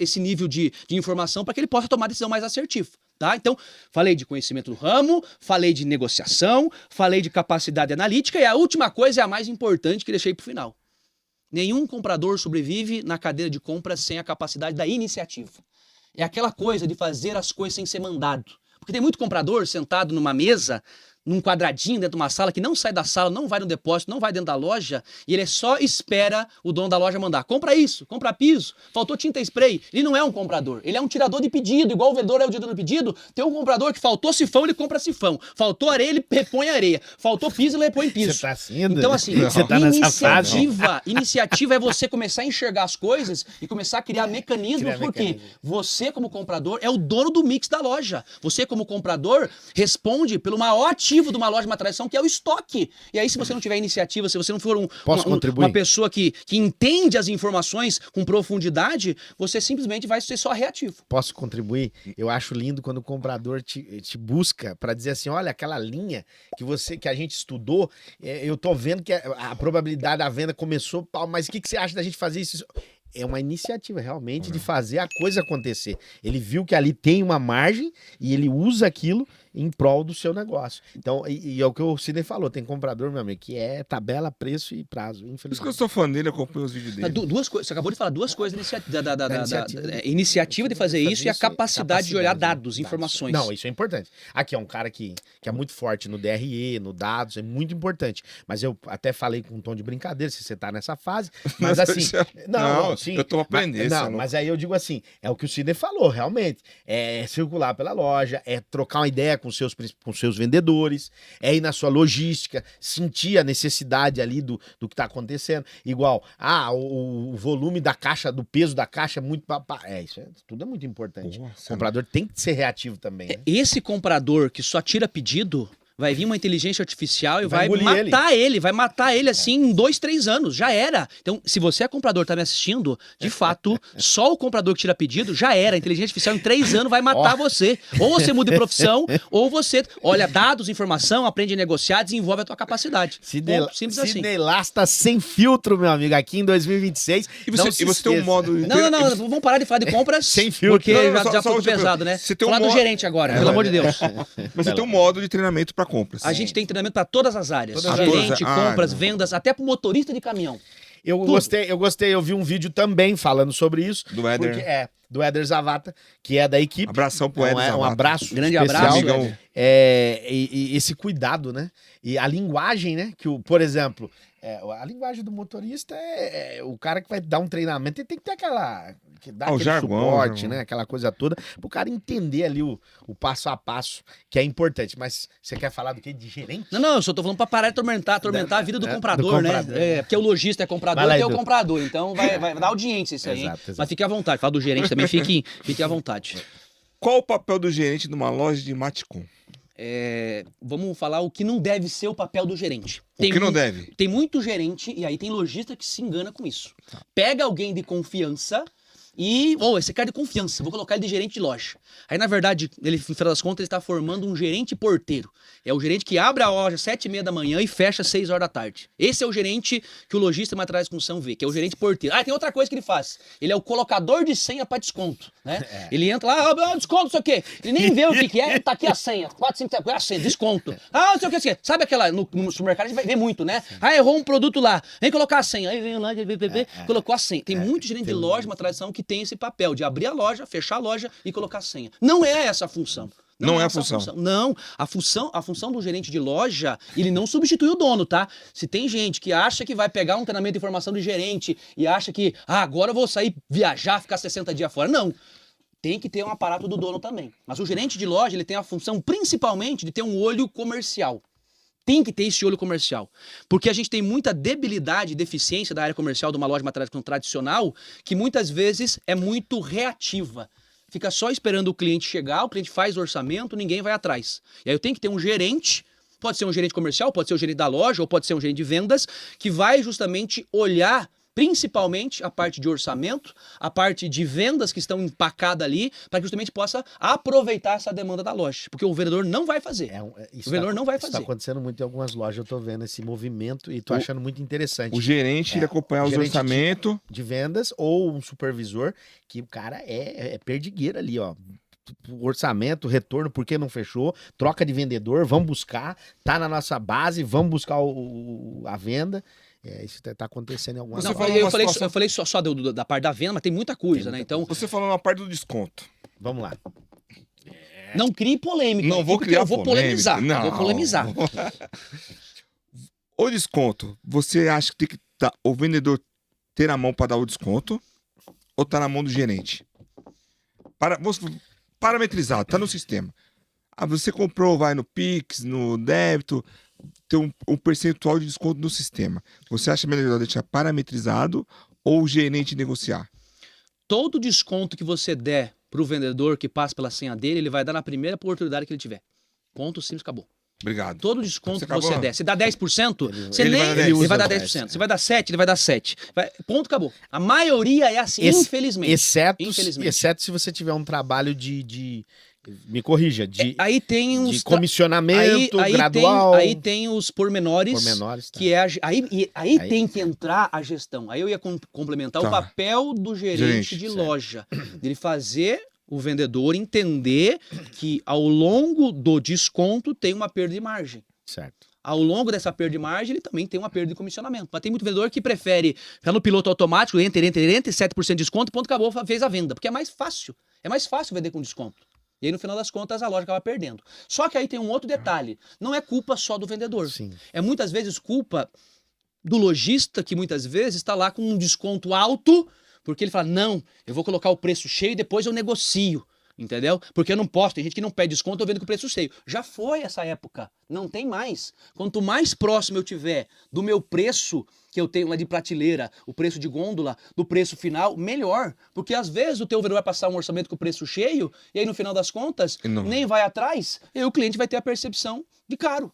esse nível de informação para que ele possa tomar decisão mais assertiva. Tá? Então, falei de conhecimento do ramo, falei de negociação, falei de capacidade analítica e a última coisa é a mais importante que deixei para o final. Nenhum comprador sobrevive na cadeira de compras sem a capacidade da iniciativa. É aquela coisa de fazer as coisas sem ser mandado. Porque tem muito comprador sentado numa mesa, num quadradinho dentro de uma sala, que não sai da sala, não vai no depósito, não vai dentro da loja, e ele só espera o dono da loja mandar. Compra isso, compra piso, faltou tinta spray. Ele não é um comprador, ele é um tirador de pedido. Igual o vendedor é o tirador de pedido, tem um comprador que faltou sifão, ele compra sifão. Faltou areia, ele repõe areia. Faltou piso, ele repõe piso. Você tá assim, Então, assim, você tá nessa fase. iniciativa é você começar a enxergar as coisas e começar a criar mecanismos, porque você, como comprador, é o dono do mix da loja. Você, como comprador, responde pelo maior ativo de uma loja de material, que é o estoque. E aí, se você não tiver iniciativa, se você não for uma pessoa que entende as informações com profundidade, você simplesmente vai ser só reativo. Posso contribuir? Eu acho lindo quando o comprador te busca para dizer assim, olha, aquela linha que a gente estudou, eu tô vendo que a probabilidade da venda começou, mas o que você acha da gente fazer isso? É uma iniciativa realmente de fazer a coisa acontecer. Ele viu que ali tem uma margem e ele usa aquilo em prol do seu negócio. Então, e é o que o Sidney falou, tem comprador, meu amigo, que é tabela, preço e prazo, infelizmente. Por isso que eu sou fã dele, acompanho os vídeos dele. Duas coisas, você acabou de falar duas coisas da iniciativa de fazer isso e a capacidade de olhar dados, informações. Não, isso é importante. Aqui é um cara que é muito forte no DRE, no dados, é muito importante. Mas eu até falei com um tom de brincadeira, se você tá nessa fase, mas assim... Não, sim, eu tô aprendendo. Mas aí eu digo assim, é o que o Sidney falou, realmente. É circular pela loja, é trocar uma ideia com seus vendedores, é ir na sua logística, sentir a necessidade ali do que está acontecendo. Igual, o volume da caixa, do peso da caixa é muito... tudo é muito importante. O comprador tem que ser reativo também. Né? Esse comprador que só tira pedido... Vai vir uma inteligência artificial e vai matar ele. Vai matar ele assim em 2, 3 anos. Já era. Então, se você é comprador e tá me assistindo, de fato, só o comprador que tira pedido já era. A inteligência artificial em 3 anos vai matar você. Ou você muda de profissão, ou você olha dados, informação, aprende a negociar, desenvolve a tua capacidade. Simples assim. Sidney Lasta sem filtro, meu amigo, aqui em 2026. E você tem um modo... Não, vamos parar de falar de compras. Sem filtro. Porque já ficou pesado, né? Falar do gerente agora, pelo amor de Deus. Você tem um modo de treinamento para compras. A gente tem treinamento para todas as áreas. Gerente, compras, vendas, até para motorista de caminhão. Eu gostei, eu vi um vídeo também falando sobre isso. Do Éder. Do Éder Zavata, que é da equipe. Abração pro Éder Zavata. Um abraço grande especial. abraço. Amigão. E esse cuidado, né? E a linguagem, né? Por exemplo, a linguagem do motorista o cara que vai dar um treinamento, ele tem que ter que dá aquele suporte, né? Aquela coisa toda, pro cara entender ali o passo a passo, que é importante. Mas você quer falar do quê? De gerente? Não, eu só tô falando pra parar de atormentar a vida do comprador, né? Porque o lojista é comprador e tem o comprador. Então vai dar audiência isso aí, hein? Exato. Mas fique à vontade. Fala do gerente também, fique à vontade. Qual o papel do gerente numa loja de Matcom? Vamos falar o que não deve ser o papel do gerente. Não deve? Tem muito gerente, e aí tem lojista que se engana com isso. Pega alguém de confiança e, esse cara de confiança, vou colocar ele de gerente de loja. Aí, na verdade, ele, no final das contas, ele está formando um gerente porteiro. É o gerente que abre a loja às 7h30 da manhã e fecha às 6 horas da tarde. Esse é o gerente que o lojista materiais de construção vê, que é o gerente porteiro. Tem outra coisa que ele faz. Ele é o colocador de senha para desconto, né? Ele entra lá, desconto, não sei o quê. Ele nem vê o que é, tá aqui a senha. 4, 5, 7, a senha, desconto. Não sei o que. Sabe aquela, no supermercado a gente vai ver muito, né? Errou um produto lá, vem colocar a senha. Aí vem lá, colocou a senha. Tem muito gerente de loja de materiais de construção que tem esse papel de abrir a loja, fechar a loja e colocar a senha. Não é essa a função. Não é a função. Não, a função do gerente de loja, ele não substitui o dono, tá? Se tem gente que acha que vai pegar um treinamento de informação do gerente e acha que, agora eu vou sair viajar, ficar 60 dias fora. Não. Tem que ter um aparato do dono também. Mas o gerente de loja, ele tem a função principalmente de ter um olho comercial. Tem que ter esse olho comercial. Porque a gente tem muita debilidade e deficiência da área comercial de uma loja de materiais tradicional, que muitas vezes é muito reativa. Fica só esperando o cliente chegar, o cliente faz o orçamento, ninguém vai atrás. E aí eu tenho que ter um gerente, pode ser um gerente comercial, pode ser o gerente da loja, ou pode ser um gerente de vendas, que vai justamente olhar principalmente a parte de orçamento, a parte de vendas que estão empacadas ali, para que justamente possa aproveitar essa demanda da loja. Porque o vendedor não vai fazer. O vendedor não vai fazer. Isso está acontecendo muito em algumas lojas, eu estou vendo esse movimento e estou achando muito interessante. O gerente ele acompanhar os orçamentos de vendas ou um supervisor, que o cara é perdigueiro ali, ó. O orçamento, retorno, por que não fechou, troca de vendedor, vamos buscar, tá na nossa base, vamos buscar a venda. Isso tá acontecendo em algumas lojas. Eu falei só da parte da venda, mas tem muita coisa, né? Então, você falou na parte do desconto. Vamos lá. Não crie polêmica. Não vou porque criar eu vou polêmica. polemizar. Não. Vou polemizar. O desconto, você acha que tem que o vendedor ter a mão para dar o desconto ou tá na mão do gerente? Parametrizado, tá no sistema. Ah, você comprou, vai no Pix, no débito, tem um percentual de desconto no sistema. Você acha melhor deixar parametrizado ou o gerente negociar? Todo desconto que você der pro vendedor que passa pela senha dele, ele vai dar na primeira oportunidade que ele tiver. Ponto simples, acabou. Obrigado. Todo desconto Você que você acabou? der. Se dá 10%, Ele vai dar 10. ele vai dar Usa 10%. Se vai dar 7%, ele vai dar 7%. Ponto, acabou. A maioria é assim, infelizmente. Exceto se você tiver um trabalho me corrija, Aí tem uns... de comissionamento aí gradual. Aí tem os pormenores, Tá. que é aí tem que entrar a gestão. Aí eu ia complementar Tá. o papel do gerente de certo. loja. Ele fazer o vendedor entender que ao longo do desconto tem uma perda de margem. Certo. Ao longo dessa perda de margem, ele também tem uma perda de comissionamento. Mas tem muito vendedor que prefere ficar no piloto automático, enter, 7% de desconto, ponto, acabou, fez a venda. Porque é mais fácil. É mais fácil vender com desconto. E aí, no final das contas, a loja acaba perdendo. Só que aí tem um outro detalhe. Não é culpa só do vendedor. Sim. É muitas vezes culpa do lojista, que muitas vezes está lá com um desconto alto, porque ele fala, não, eu vou colocar o preço cheio e depois eu negocio. Entendeu? Porque eu não posso, tem gente que não pede desconto, eu vendo com o preço cheio. Já foi essa época, não tem mais. Quanto mais próximo eu tiver do meu preço que eu tenho lá de prateleira, o preço de gôndola, do preço final, melhor. Porque às vezes o teu vendedor vai passar um orçamento com o preço cheio, e aí no final das contas, nem vai atrás, e aí o cliente vai ter a percepção de caro.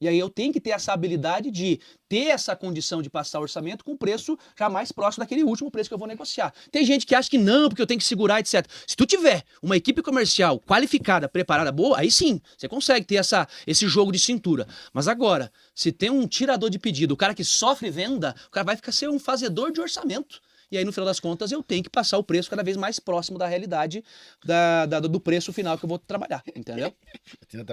E aí eu tenho que ter essa habilidade de ter essa condição de passar orçamento com o preço já mais próximo daquele último preço que eu vou negociar. Tem gente que acha que não, porque eu tenho que segurar, etc. Se tu tiver uma equipe comercial qualificada, preparada, boa, aí sim, você consegue ter esse jogo de cintura. Mas agora, se tem um tirador de pedido, o cara que sofre venda, o cara vai ficar ser um fazedor de orçamento. E aí, no final das contas, eu tenho que passar o preço cada vez mais próximo da realidade do preço final que eu vou trabalhar, entendeu?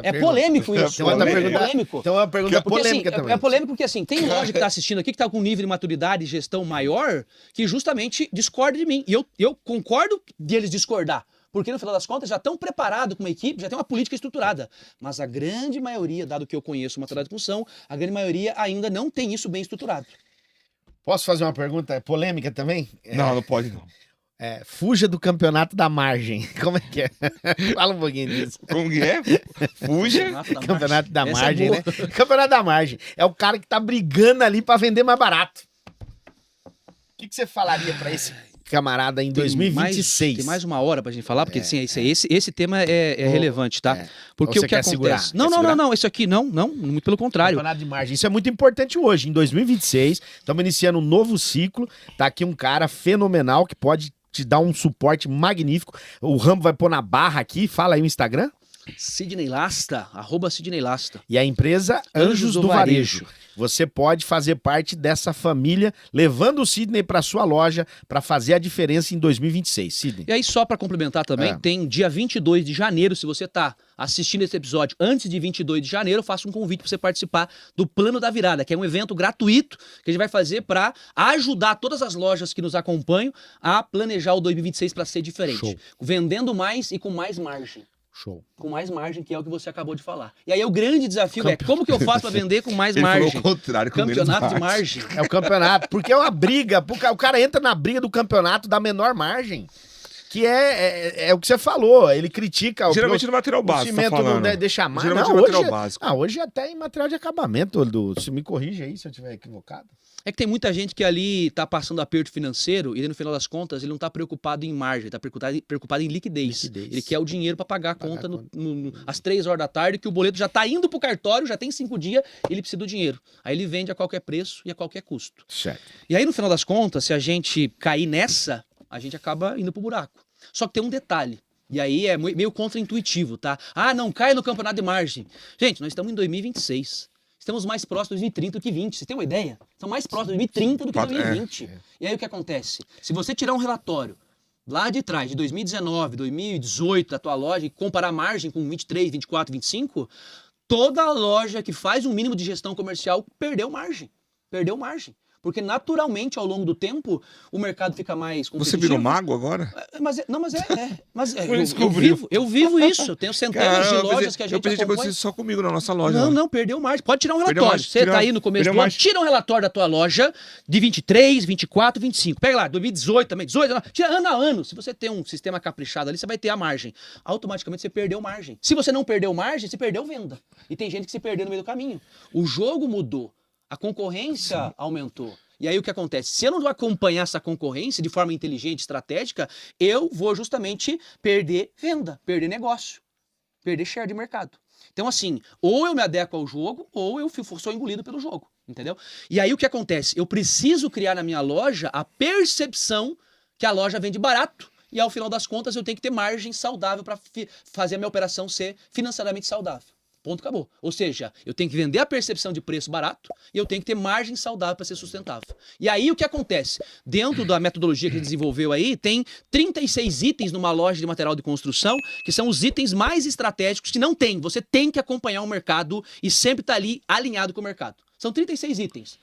É polêmico isso. Tem outra É pergunta, polêmico. Então é uma pergunta Porque, polêmica assim, também. é polêmico porque, assim, tem loja que tá assistindo aqui, que tá com um nível de maturidade e gestão maior, que justamente discorda de mim. E eu concordo de eles discordar. Porque, no final das contas, já estão preparados com uma equipe, já tem uma política estruturada. Mas a grande maioria, dado que eu conheço maturidade de função, a grande maioria ainda não tem isso bem estruturado. Posso fazer uma pergunta polêmica também? Não pode não. Fuja do campeonato da margem. Como é que é? Fala um pouquinho disso. Como que é? Fuja. Campeonato da Essa margem, é né? Campeonato da margem. É o cara que tá brigando ali pra vender mais barato. O que você falaria pra esse camarada em 2026? Tem mais uma hora pra gente falar, porque assim, esse tema é relevante, tá? Porque Ou você o que quer acontece... segurar? Não, Quer não, segurar? não, não, isso aqui não, muito pelo contrário. Campeonato de margem. Isso é muito importante hoje. Em 2026, estamos iniciando um novo ciclo. Tá aqui um cara fenomenal que pode te dar um suporte magnífico. O Rambo vai pôr na barra aqui. Fala aí o Instagram. Sidney Lasta, @SidneyLasta. E a empresa Anjos do Varejo. Você pode fazer parte dessa família, levando o Sidney para sua loja para fazer a diferença em 2026. Sidney. E aí, só para complementar também, tem dia 22 de janeiro, se você tá assistindo esse episódio antes de 22 de janeiro, eu faço um convite para você participar do Plano da Virada, que é um evento gratuito que a gente vai fazer para ajudar todas as lojas que nos acompanham a planejar o 2026 para ser diferente. Show. Vendendo mais e com mais margem. Show. Com mais margem, que é o que você acabou de falar. E aí o grande desafio é como que eu faço para vender com mais Ele margem? falou o contrário, com menos Campeonato de margem. É o campeonato, porque é uma briga. O cara entra na briga do campeonato da menor margem. Que é o que você falou, ele critica... Geralmente no material básico, o cimento tá falando. não deixa mais. Geralmente Não, no material hoje, básico. hoje até em material de acabamento, se me corrige aí se eu estiver equivocado. É que tem muita gente que ali tá passando aperto financeiro e no final das contas ele não tá preocupado em margem, ele tá preocupado em liquidez. Ele quer o dinheiro para pagar a conta às 3 horas da tarde, que o boleto já tá indo pro cartório, já tem 5 dias, ele precisa do dinheiro. Aí ele vende a qualquer preço e a qualquer custo. Certo. E aí no final das contas, se a gente cair nessa, a gente acaba indo pro buraco. Só que tem um detalhe. E aí é meio contra-intuitivo, tá? Não cai no campeonato de margem. Gente, nós estamos em 2026. Estamos mais próximos de 2030 do que 20. Você tem uma ideia? Estamos mais próximos de 2030 do que 2020. E aí o que acontece? Se você tirar um relatório lá de trás, de 2019, 2018, da tua loja, e comparar a margem com 23, 24, 25, toda loja que faz um mínimo de gestão comercial perdeu margem. Perdeu margem. Porque naturalmente, ao longo do tempo, o mercado fica mais Você competitivo. virou mago agora? Eu vivo isso. Eu tenho centenas de lojas que a gente Eu pensei que acompanha. aconteceu só comigo na nossa loja. Não, perdeu margem. Pode tirar um Perdeu relatório. margem, Você tá aí no começo do ano, tira um relatório da tua loja de 23, 24, 25. Pega lá, 2018 também, 18, tira ano a ano. Se você tem um sistema caprichado ali, você vai ter a margem. Automaticamente você perdeu margem. Se você não perdeu margem, você perdeu venda. E tem gente que se perdeu no meio do caminho. O jogo mudou. A concorrência aumentou. E aí o que acontece? Se eu não acompanhar essa concorrência de forma inteligente, estratégica, eu vou justamente perder venda, perder negócio, perder share de mercado. Então assim, ou eu me adequo ao jogo, ou eu sou engolido pelo jogo, entendeu? E aí o que acontece? Eu preciso criar na minha loja a percepção que a loja vende barato e ao final das contas eu tenho que ter margem saudável para fazer a minha operação ser financeiramente saudável. Ponto, acabou. Ou seja, eu tenho que vender a percepção de preço barato e eu tenho que ter margem saudável para ser sustentável. E aí o que acontece? Dentro da metodologia que ele desenvolveu aí, tem 36 itens numa loja de material de construção, que são os itens mais estratégicos que não tem. Você tem que acompanhar o mercado e sempre estar ali alinhado com o mercado. São 36 itens.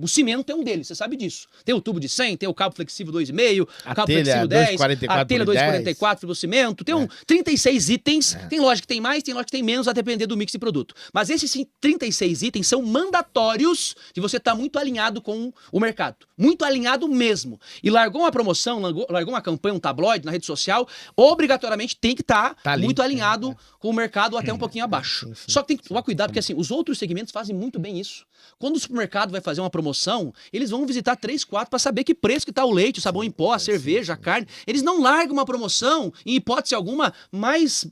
O cimento é um deles, você sabe disso. Tem o tubo de 100, tem o cabo flexível 2,5, o cabo flexível 10, a telha 2,44 pro cimento. Tem 36 itens. Tem loja que tem mais, tem loja que tem menos, a depender do mix de produto. Mas esses 36 itens são mandatórios de você estar muito alinhado com o mercado. Muito alinhado mesmo. E largou uma promoção, largou uma campanha, um tabloide na rede social, obrigatoriamente tem que estar muito alinhado com o mercado ou até um pouquinho abaixo. Sim. Só que tem que tomar cuidado, porque assim, os outros segmentos fazem muito bem isso. Quando o supermercado vai fazer uma promoção, eles vão visitar 3, 4 para saber que preço que tá o leite, o sabão em pó, a cerveja, a carne. Eles não largam uma promoção, em hipótese alguma, mais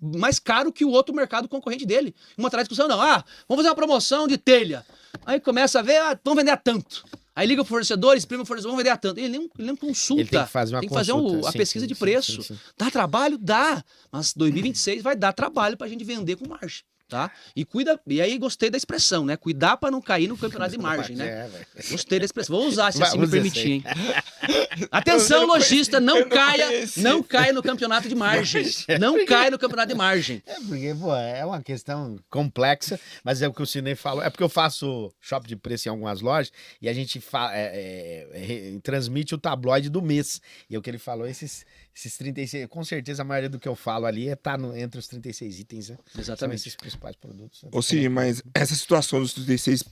caro que o outro mercado concorrente dele. Uma discussão, não. Vamos fazer uma promoção de telha. Aí começa a ver, vamos vender a tanto. Aí liga o fornecedor, exprime o fornecedor, vamos vender a tanto. Ele nem consulta. Ele tem que fazer a pesquisa de preço. Sim. Dá trabalho? Dá. Mas 2026 vai dar trabalho pra gente vender com margem. Tá? E aí gostei da expressão, né? Cuidar para não cair no campeonato de margem, né? Gostei da expressão. Vou usar se assim me permitir, hein? Atenção, lojista, não caia no campeonato de margem. Não caia no campeonato de margem. Porque, é uma questão complexa, mas é o que o Sidney falou. É porque eu faço shopping de preço em algumas lojas e a gente transmite o tabloide do mês. E é o que ele falou, esses 36, com certeza a maioria do que eu falo ali tá entre os 36 itens, né? Exatamente. São esses principais produtos. Ô, Cid, mas essa situação dos 36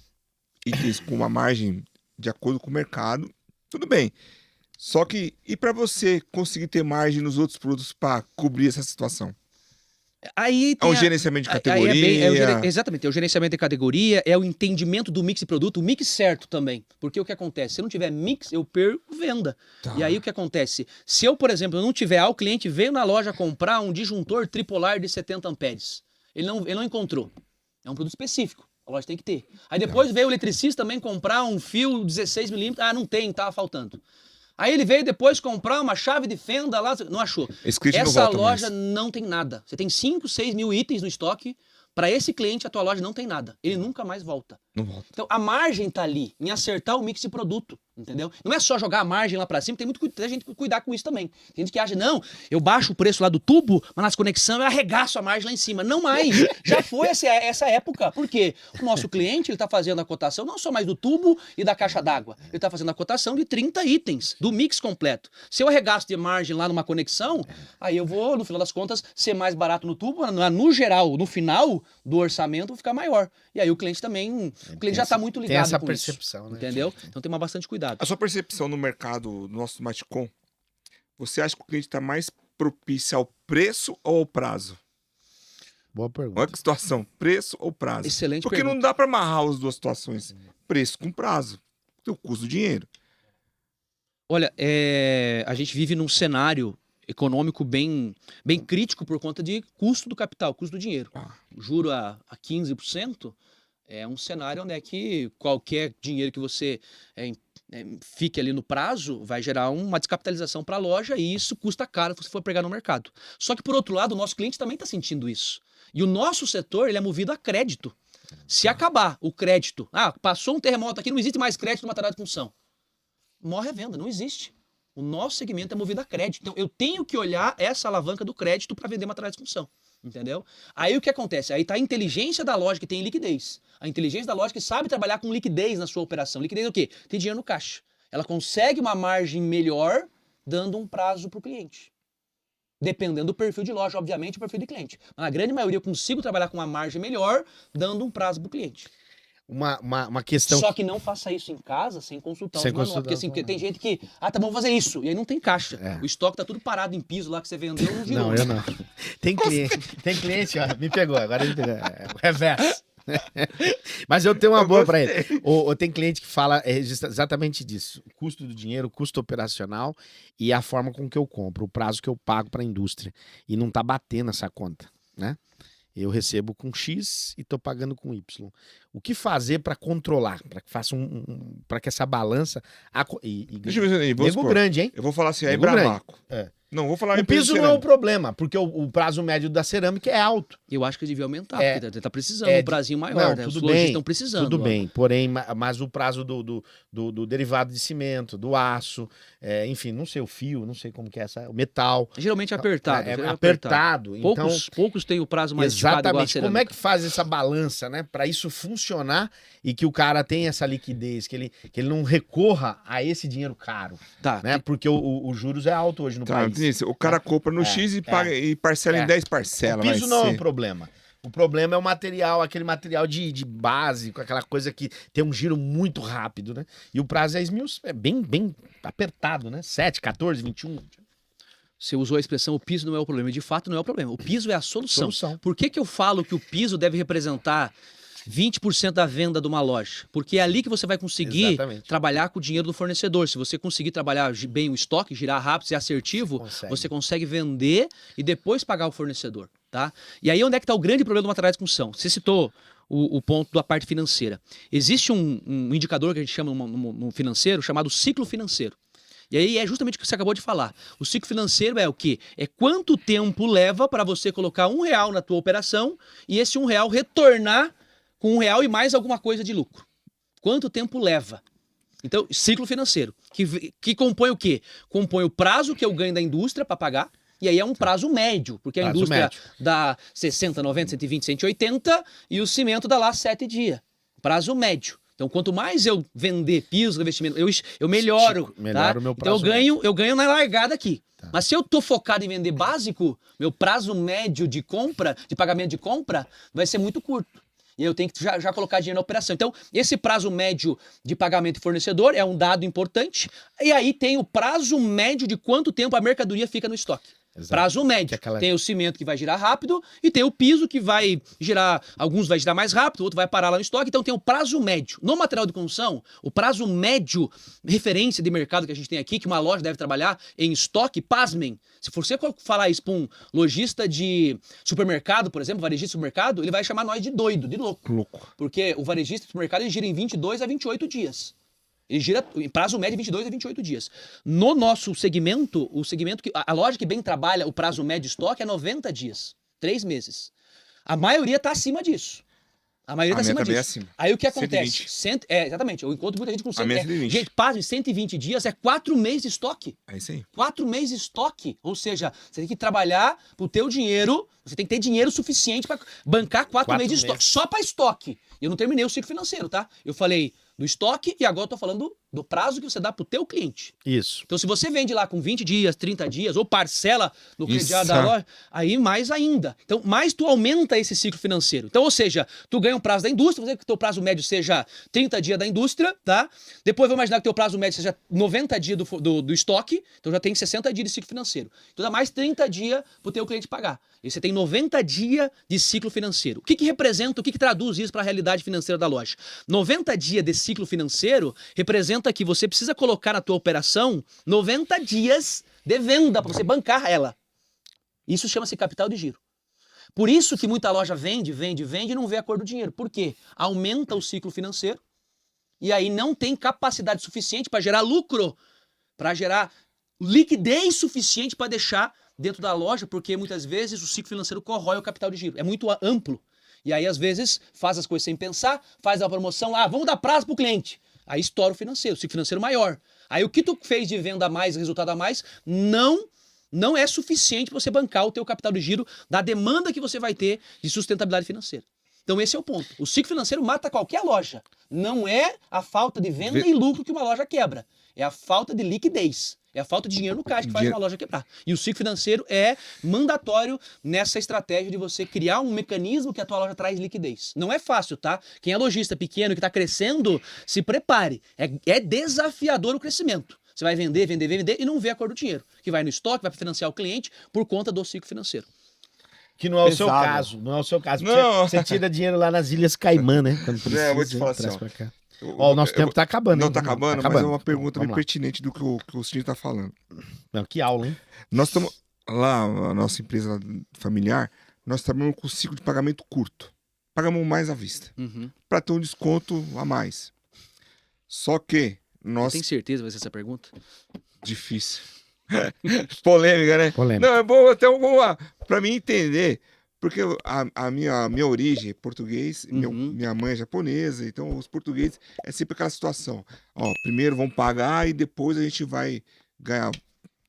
itens com uma margem de acordo com o mercado, tudo bem. Só que, e para você conseguir ter margem nos outros produtos para cobrir essa situação? Aí tem gerenciamento de categoria. Exatamente, é o gerenciamento de categoria, é o entendimento do mix de produto, o mix certo também. Porque o que acontece? Se eu não tiver mix, eu perco venda. Tá. E aí o que acontece? Se eu, por exemplo, não tiver, o cliente veio na loja comprar um disjuntor tripolar de 70 amperes. Ele não encontrou. É um produto específico. A loja tem que ter. Aí depois veio o eletricista também comprar um fio 16 milímetros. Não tem, tava faltando. Aí ele veio depois comprar uma chave de fenda lá, não achou. Essa loja não tem nada. Você tem 5, 6 mil itens no estoque. Para esse cliente, a tua loja não tem nada. Ele nunca mais volta. Não volta. Então, a margem tá ali, em acertar o mix de produto, entendeu? Não é só jogar a margem lá para cima, tem gente que cuidar com isso também. Tem gente que acha, não, eu baixo o preço lá do tubo, mas nas conexões eu arregaço a margem lá em cima. Não mais. Já foi essa época. Por quê? O nosso cliente, ele tá fazendo a cotação não só mais do tubo e da caixa d'água. Ele tá fazendo a cotação de 30 itens, do mix completo. Se eu arregaço de margem lá numa conexão, aí eu vou, no final das contas, ser mais barato no tubo, no geral, no final do orçamento, vou ficar maior. E aí o cliente também, já está muito ligado com isso. Tem essa percepção, né? Entendeu? Então tem bastante cuidado. A sua percepção no mercado, no nosso Smartcom, você acha que o cliente está mais propício ao preço ou ao prazo? Boa pergunta. Olha que situação, preço ou prazo? Excelente Porque pergunta. Não dá para amarrar as duas situações. Preço com prazo. Tem o custo do dinheiro. Olha, a gente vive num cenário econômico bem crítico por conta de custo do capital, custo do dinheiro. Juro a 15%. É um cenário onde que qualquer dinheiro que você fique ali no prazo vai gerar uma descapitalização para a loja e isso custa caro se você for pegar no mercado. Só que, por outro lado, o nosso cliente também está sentindo isso. E o nosso setor ele é movido a crédito. Se acabar o crédito, passou um terremoto aqui, não existe mais crédito no material de construção. Morre a venda, não existe. O nosso segmento é movido a crédito. Então, eu tenho que olhar essa alavanca do crédito para vender material de construção. Entendeu? Aí o que acontece? Aí tá a inteligência da loja que tem liquidez. A inteligência da loja que sabe trabalhar com liquidez na sua operação. Liquidez é o quê? Tem dinheiro no caixa. Ela consegue uma margem melhor dando um prazo para o cliente. Dependendo do perfil de loja, obviamente, o perfil de cliente. Mas na grande maioria eu consigo trabalhar com uma margem melhor dando um prazo para o cliente. Uma questão... Só que não faça isso em casa sem consultar Sem os manuais. consultar Porque os assim, manuais. tem gente que, tá bom, vou fazer isso. E aí não tem caixa. É. O estoque tá tudo parado em piso lá que você vendeu, não girou. Não, eu não. Tem cliente, ó, me pegou, agora ele pegou. É o reverso. Mas eu tenho uma boa para ele. Tem cliente que fala exatamente disso: o custo do dinheiro, o custo operacional e a forma com que eu compro, o prazo que eu pago para a indústria. E não tá batendo essa conta, né? Eu recebo com X e tô pagando com Y. O que fazer para controlar, para que faça para que essa balança Deixa eu ver aí, vamos nego supor, grande, hein? eu vou falar assim, aí Nego grande. Bramaco. É. Não, vou falar O em empresa de piso não é o cerâmica. problema, porque o prazo médio da cerâmica é alto. Eu acho que devia aumentar, É, porque tá precisando é um prazinho maior, não, né? Os tudo lojistas bem, estão precisando. Tudo ó. bem, porém, mas o prazo do derivado de cimento, do aço, enfim, não sei o fio, não sei como que é o metal. Geralmente é apertado. É geralmente apertado. Então, Poucos têm o prazo mais esticado igual a exatamente. Como é cerâmica. que faz essa balança, né? Para isso funcionar e que o cara tenha essa liquidez, que ele não recorra a esse dinheiro caro, Tá, né? Porque os juros é alto hoje no Tá, país. Denise, o cara compra no X e, paga, e parcela em 10 parcelas. O piso vai não é um ser. problema. O problema é o material, aquele material de base, com aquela coisa que tem um giro muito rápido, né? E o prazo é bem apertado, né? 7, 14, 21. Você usou a expressão o piso não é o problema. De fato, não é o problema. O piso é a solução. Por que eu falo que o piso deve representar 20% da venda de uma loja? Porque é ali que você vai conseguir Exatamente. trabalhar com o dinheiro do fornecedor. Se você conseguir trabalhar bem o estoque, girar rápido, ser assertivo, você consegue vender e depois pagar o fornecedor, tá? E aí onde é que está o grande problema do material de construção? Você citou o ponto da parte financeira. Existe um indicador que a gente chama no financeiro chamado ciclo financeiro. E aí é justamente o que você acabou de falar. O ciclo financeiro é o quê? É quanto tempo leva para você colocar R$1 na tua operação e esse R$1 retornar com R$1 e mais alguma coisa de lucro. Quanto tempo leva? Então, ciclo financeiro, que compõe o quê? Compõe o prazo que eu ganho da indústria para pagar, e aí é um prazo médio, porque a indústria dá 60, 90, 120, 180 e o cimento dá lá 7 dias. Prazo médio. Então, quanto mais eu vender piso, revestimento, eu melhoro, tá? O meu Então, eu ganho na largada aqui. Tá. Mas se eu tô focado em vender básico, meu prazo médio de compra, de pagamento de compra, vai ser muito curto. E eu tenho que já colocar dinheiro na operação. Então, esse prazo médio de pagamento de fornecedor é um dado importante. E aí tem o prazo médio de quanto tempo a mercadoria fica no estoque. Exato. Prazo médio. Tem o cimento que vai girar rápido e tem o piso que vai girar, alguns vai girar mais rápido, outro vai parar lá no estoque, então tem o prazo médio. No material de construção, o prazo médio, referência de mercado que a gente tem aqui, que uma loja deve trabalhar em estoque, pasmem, se você falar isso para um lojista de supermercado, por exemplo, varejista de supermercado, ele vai chamar nós de doido, de louco. Porque o varejista de supermercado ele gira em 22 a 28 dias. Ele gira em prazo médio de 22 a 28 dias. No nosso segmento, a loja que bem trabalha o prazo médio de estoque é 90 dias, 3 meses. A maioria está acima disso. A maioria está acima disso. Acima. Aí o que acontece? Exatamente, eu encontro muita gente com 120. Gente, pasme, 120 dias é 4 meses de estoque. É isso aí. 4 meses de estoque. Ou seja, você tem que trabalhar pro teu dinheiro, você tem que ter dinheiro suficiente para bancar 4 meses de estoque. Só para estoque. Eu não terminei o ciclo financeiro, tá? Eu falei do estoque e agora eu tô falando do prazo que você dá pro teu cliente. Isso. Então se você vende lá com 20 dias, 30 dias, ou parcela no crediário da loja, aí mais ainda. Então mais tu aumenta esse ciclo financeiro. Então, ou seja, tu ganha um prazo da indústria, vamos dizer que o teu prazo médio seja 30 dias da indústria, tá? Depois vamos imaginar que o teu prazo médio seja 90 dias do estoque, então já tem 60 dias de ciclo financeiro. Então dá mais 30 dias pro teu cliente pagar. E você tem 90 dias de ciclo financeiro. O que representa, o que traduz isso para a realidade financeira da loja? 90 dias de ciclo financeiro representa que você precisa colocar na tua operação 90 dias de venda para você bancar ela. Isso chama-se capital de giro. Por isso que muita loja vende e não vê a cor do dinheiro. Por quê? Aumenta o ciclo financeiro e aí não tem capacidade suficiente para gerar lucro, para gerar liquidez suficiente para deixar dentro da loja, porque muitas vezes o ciclo financeiro corrói o capital de giro. É muito amplo. E aí, às vezes, faz as coisas sem pensar, faz a promoção lá, vamos dar prazo pro cliente. Aí estoura o financeiro, o ciclo financeiro maior. Aí o que tu fez de venda a mais, resultado a mais, não não é suficiente para você bancar o teu capital de giro da demanda que você vai ter de sustentabilidade financeira. Então esse é o ponto. O ciclo financeiro mata qualquer loja. Não é a falta de venda e lucro que uma loja quebra. É a falta de liquidez. É a falta de dinheiro no caixa que faz uma loja quebrar. E o ciclo financeiro é mandatório nessa estratégia de você criar um mecanismo que a tua loja traz liquidez. Não é fácil, tá? Quem é lojista pequeno que está crescendo, se prepare. É desafiador o crescimento. Você vai vender e não vê a cor do dinheiro. Que vai no estoque, vai financiar o cliente por conta do ciclo financeiro. Que não é o seu Pesado. caso. Não é o seu caso. Não. Você tira dinheiro lá nas Ilhas Caimã, né? Quando precisa, vou te falar assim, traz ó. pra cá. Ó, o nosso tempo tá acabando. Não hein? tá acabando, mas é uma pergunta bem pertinente do que o Sidney tá falando. Não, que aula, hein? Nós estamos lá, a nossa empresa familiar, nós trabalhamos com ciclo de pagamento curto. Pagamos mais à vista, para ter um desconto a mais. Só que nós... Você tem certeza que vai ser essa pergunta? Difícil. Polêmica, né? Polêmica. Não, é bom até para mim entender, porque a minha origem é português, minha mãe é japonesa, então os portugueses é sempre aquela situação. Ó, primeiro vamos pagar e depois a gente vai ganhar,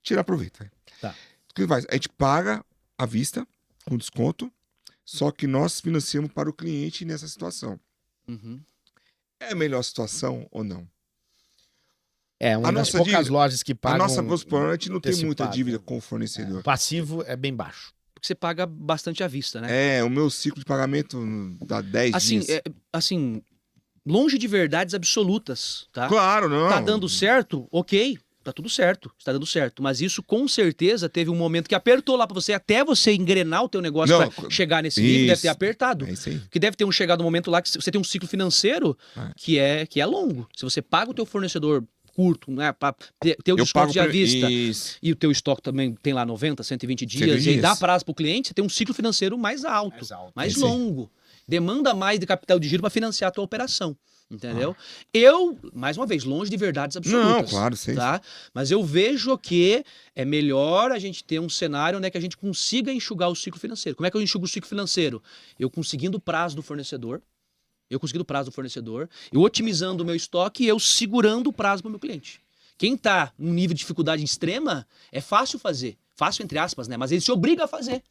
tirar proveito. Né? Tá. O que faz? A gente paga à vista, com desconto, só que nós financiamos para o cliente nessa situação. É a melhor situação ou não? É, uma das poucas lojas que pagam... A nossa, a gente não tem muita dívida com o fornecedor. O passivo é bem baixo. Porque você paga bastante à vista, né? É, o meu ciclo de pagamento dá 10 dias. Assim, longe de verdades absolutas, tá? Claro, não. Tá dando certo? Ok, tá tudo certo, está dando certo. Mas isso com certeza teve um momento que apertou lá pra você, até você engrenar o teu negócio pra chegar nesse nível, deve ter apertado. É isso aí. Porque deve ter chegado um momento lá que você tem um ciclo financeiro que é longo. Se você paga o teu fornecedor curto, né, para ter o desconto de à vista, e o teu estoque também tem lá 90, 120 dias, e aí dá prazo pro cliente, você tem um ciclo financeiro mais alto, mais longo. Demanda mais de capital de giro para financiar a tua operação. Entendeu? Eu, mais uma vez, longe de verdades absolutas. Não, claro, sim. Tá? Mas eu vejo que é melhor a gente ter um cenário onde é que a gente consiga enxugar o ciclo financeiro. Como é que eu enxugo o ciclo financeiro? Eu conseguindo o prazo do fornecedor, eu otimizando o meu estoque e eu segurando o prazo para o meu cliente. Quem está num nível de dificuldade extrema, é fácil fazer. Fácil entre aspas, né? Mas ele se obriga a fazer.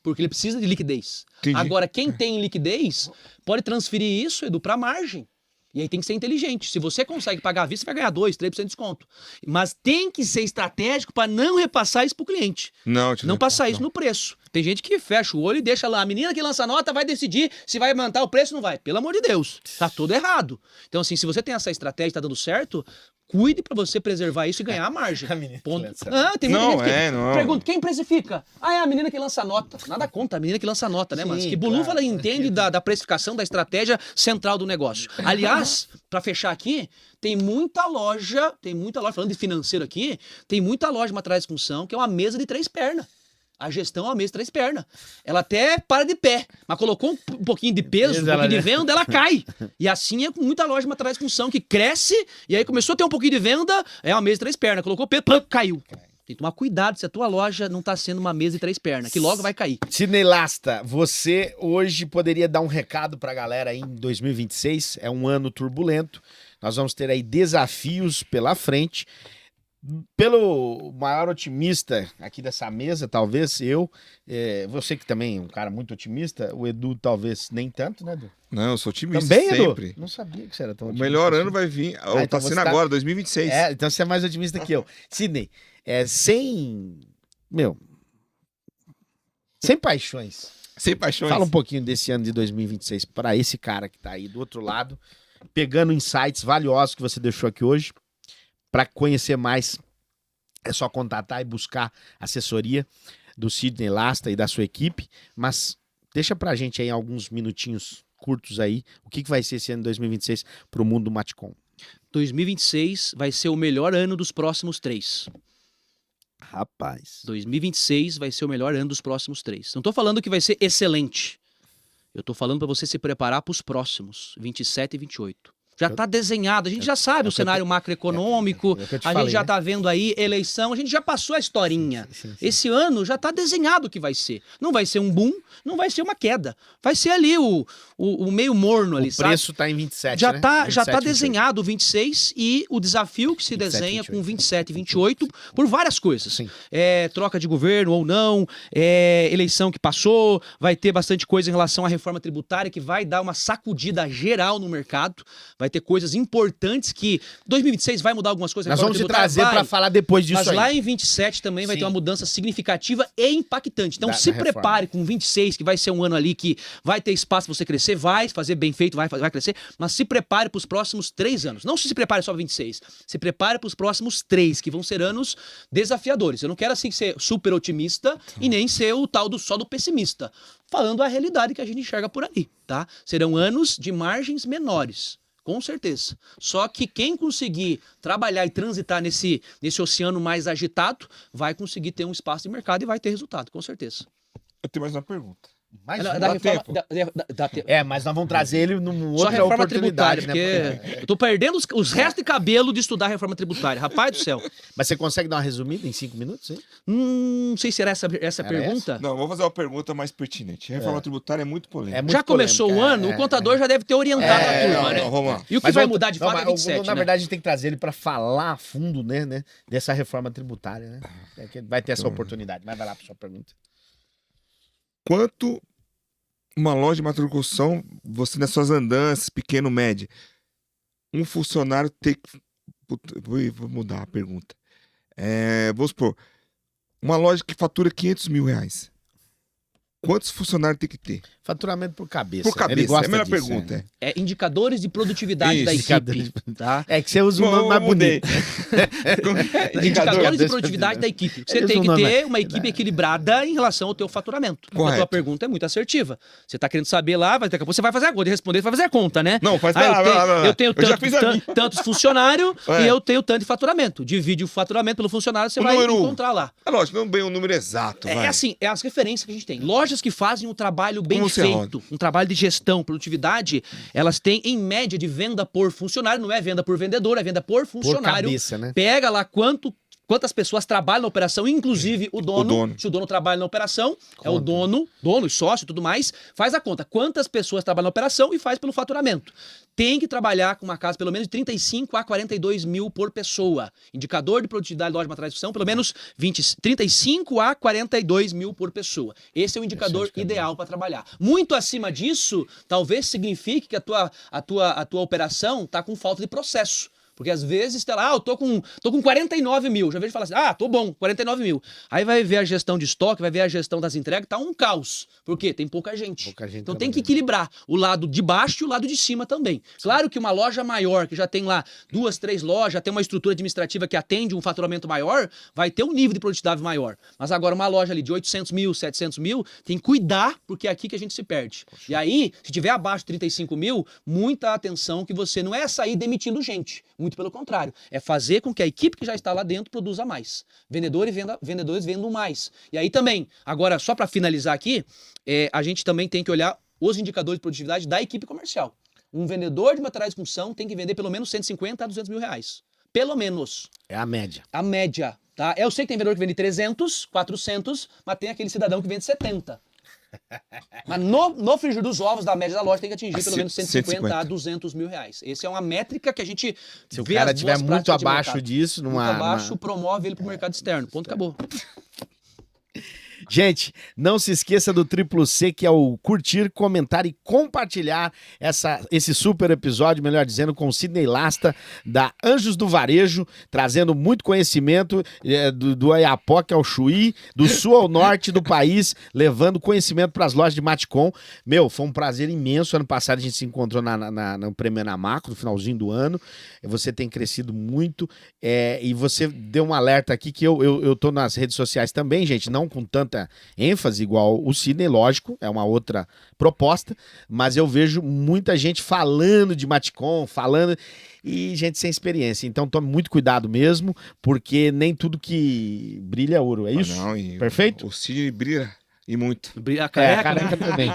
Porque ele precisa de liquidez. Entendi. Agora, quem tem liquidez, pode transferir isso, Edu, para margem. E aí tem que ser inteligente. Se você consegue pagar à vista, você vai ganhar 2%, 3% de desconto. Mas tem que ser estratégico para não repassar isso pro cliente. Não passar isso no preço. Tem gente que fecha o olho e deixa lá. A menina que lança a nota vai decidir se vai aumentar o preço ou não vai. Pelo amor de Deus. Tá tudo errado. Então, assim, se você tem essa estratégia e tá dando certo, cuide para você preservar isso e ganhar a margem. Tem muita gente que pergunta, quem precifica? Ah, é a menina que lança a nota. Nada contra a menina que lança a nota, né, mas que Boluva ela entende da precificação, da estratégia central do negócio. Aliás, para fechar aqui, tem muita loja, falando de financeiro aqui, tem muita loja de materiais de construção que é uma mesa de 3 pernas. A gestão é uma mesa de 3 pernas. Ela até para de pé, mas colocou um pouquinho de peso, um pouquinho de venda, ela cai. E assim é com muita loja de materiais de construção que cresce, e aí começou a ter um pouquinho de venda, é uma mesa de 3 pernas. Colocou peso, caiu. Tem que tomar cuidado se a tua loja não está sendo uma mesa de 3 pernas, que logo vai cair. Sidney Lasta, você hoje poderia dar um recado para a galera aí em 2026? É um ano turbulento, nós vamos ter aí desafios pela frente. Pelo maior otimista aqui dessa mesa, talvez você que também é um cara muito otimista, o Edu talvez nem tanto, né, Edu? Não, eu sou otimista também, sempre. Edu? Não sabia que você era tão otimista. O melhor ano vai vir, então tá sendo agora, 2026. Então você é mais otimista que eu. Sidney, sem paixões. Sem paixões. Fala um pouquinho desse ano de 2026 para esse cara que tá aí do outro lado, pegando insights valiosos que você deixou aqui hoje. Para conhecer mais, é só contatar e buscar assessoria do Sidney Lasta e da sua equipe. Mas deixa pra gente aí alguns minutinhos curtos aí. O que vai ser esse ano de 2026 pro mundo do Matcom? 2026 vai ser o melhor ano dos próximos 3. Rapaz. 2026 vai ser o melhor ano dos próximos 3. Não tô falando que vai ser excelente. Eu tô falando para você se preparar pros próximos, 27 e 28. Já está desenhado, a gente já sabe o cenário macroeconômico, É o que eu te a falei, gente já né? está vendo aí eleição, a gente já passou a historinha. Sim. Esse ano já está desenhado o que vai ser. Não vai ser um boom, não vai ser uma queda. Vai ser ali o meio morno ali, O sabe? preço tá em 27, Já né? tá 27, 28. desenhado o 26 e o desafio que se 27, desenha 28. com 27 e 28 por várias coisas. Sim. Troca de governo ou não, eleição que passou, vai ter bastante coisa em relação à reforma tributária que vai dar uma sacudida geral no mercado, vai ter coisas importantes que 2026 vai mudar algumas coisas. Nós reforma vamos te tributária? trazer Vai. para falar depois disso Mas aí. lá em 27 também vai Sim. ter uma mudança significativa e impactante. Então Da se reforma. prepare com 26, que vai ser um ano ali que vai ter espaço para você crescer, vai fazer bem feito, vai crescer, mas se prepare para os próximos 3 anos. Não se prepare só para 26, se prepare para os próximos 3, que vão ser anos desafiadores. Eu não quero assim ser super otimista e nem ser o tal só do pessimista. Falando a realidade que a gente enxerga por aí, tá? Serão anos de margens menores. Com certeza. Só que quem conseguir trabalhar e transitar nesse oceano mais agitado, vai conseguir ter um espaço de mercado e vai ter resultado, com certeza. Eu tenho mais uma pergunta. Mais Da um. dá reforma, tempo. dá tempo. Mas nós vamos trazer ele numa Só outra reforma tributária, oportunidade, porque eu tô perdendo os restos de cabelo de estudar reforma tributária. Rapaz do céu. Mas você consegue dar uma resumida em 5 minutos, hein? Não sei se era essa Era pergunta. Não, vou fazer uma pergunta mais pertinente. A reforma tributária é muito polêmica. É muito Já começou polêmica, o ano, o contador já deve ter orientado a turma, né? Não, vamos lá. E o que Mas vai vamos- mudar de não, fato é mas, 27, na né? verdade, a gente tem que trazer ele para falar a fundo, né, dessa reforma tributária, né? É que vai ter essa oportunidade. Mas vai lá para sua pergunta. Quanto uma loja de matriculação, você nas suas andanças, pequeno, média, um funcionário tem que... Puta, vou mudar a pergunta. Vamos supor, uma loja que fatura 500 mil reais. Quantos funcionários tem que ter? Faturamento por cabeça. Por Ele cabeça, gosta é a melhor disso, pergunta. Indicadores de produtividade da Isso, equipe. Tá? É que você usa o nome mais mudei. bonito. Indicadores de Indicador. produtividade da equipe. Você Eles tem que não dão, ter uma equipe equilibrada em relação ao teu faturamento. A Correto. tua pergunta é muito assertiva. Você está querendo saber lá, daqui a pouco você vai fazer a conta, responder, você vai fazer a conta, né? Não, faz eu tenho já fiz a minha. tantos funcionários É. e eu tenho tanto de faturamento. Divide o faturamento pelo funcionário, você O vai número encontrar lá. É lógico, não bem o número exato, vai. É assim, é as referências que a gente tem. Lojas que fazem um trabalho bem Como você feito, um trabalho de gestão, produtividade, elas têm em média de venda por funcionário, não é venda por vendedor, é venda por Por funcionário. cabeça, né? Pega lá quantas pessoas trabalham na operação, inclusive o dono. dono. Se o dono trabalha na operação, é o Conta. dono, sócio e tudo mais, faz a conta. Quantas pessoas trabalham na operação e faz pelo faturamento. Tem que trabalhar com uma casa pelo menos de 35 a 42 mil por pessoa. Indicador de produtividade da loja de materiais de construção, pelo menos 35 a 42 mil por pessoa. Esse é o indicador ideal para trabalhar. Muito acima disso, talvez signifique que a tua operação está com falta de processo. Porque às vezes, tá lá, eu tô com 49 mil. Já vejo falar assim, tô bom, 49 mil. Aí vai ver a gestão de estoque, vai ver a gestão das entregas, tá um caos. Por quê? Tem pouca gente. Pouca gente Então tem que trabalhando. equilibrar o lado de baixo e o lado de cima também. Claro que uma loja maior, que já tem lá 2, 3 lojas, já tem uma estrutura administrativa que atende um faturamento maior, vai ter um nível de produtividade maior. Mas agora uma loja ali de 800 mil, 700 mil, tem que cuidar, porque é aqui que a gente se perde. E aí, se tiver abaixo de 35 mil, muita atenção que você não é sair demitindo gente. Muito pelo contrário. É fazer com que a equipe que já está lá dentro produza mais. Vendedores vendam mais. E aí também, agora só para finalizar aqui, a gente também tem que olhar os indicadores de produtividade da equipe comercial. Um vendedor de materiais de construção tem que vender pelo menos 150 a 200 mil reais. Pelo menos. É a média. A média. Tá? Eu sei que tem vendedor que vende 300, 400, mas tem aquele cidadão que vende 70. Mas no frigir dos ovos da média da loja tem que atingir pelo menos 150 a 200 mil reais. Essa é uma métrica que a gente Se o vê cara as estiver boas muito práticas de abaixo mercado. disso, Muito abaixo, promove ele para o mercado externo. Ponto, acabou. Gente, não se esqueça do Triplo C, que é o curtir, comentar e compartilhar esse super episódio, melhor dizendo, com o Sidney Lasta, da Anjos do Varejo, trazendo muito conhecimento do Oiapoque ao Chuí, do sul ao norte do país, levando conhecimento para as lojas de Maticom. Meu, foi um prazer imenso. Ano passado a gente se encontrou no Prêmio Anamaco, no finalzinho do ano. Você tem crescido muito e você deu um alerta aqui que eu tô nas redes sociais também, gente, não com tanta ênfase igual o Sidney, lógico, é uma outra proposta, mas eu vejo muita gente falando de Maticom, e gente sem experiência. Então tome muito cuidado mesmo, porque nem tudo que brilha é ouro, é isso? Não, e Perfeito? O Cid brilha E muito. A careca, A careca também.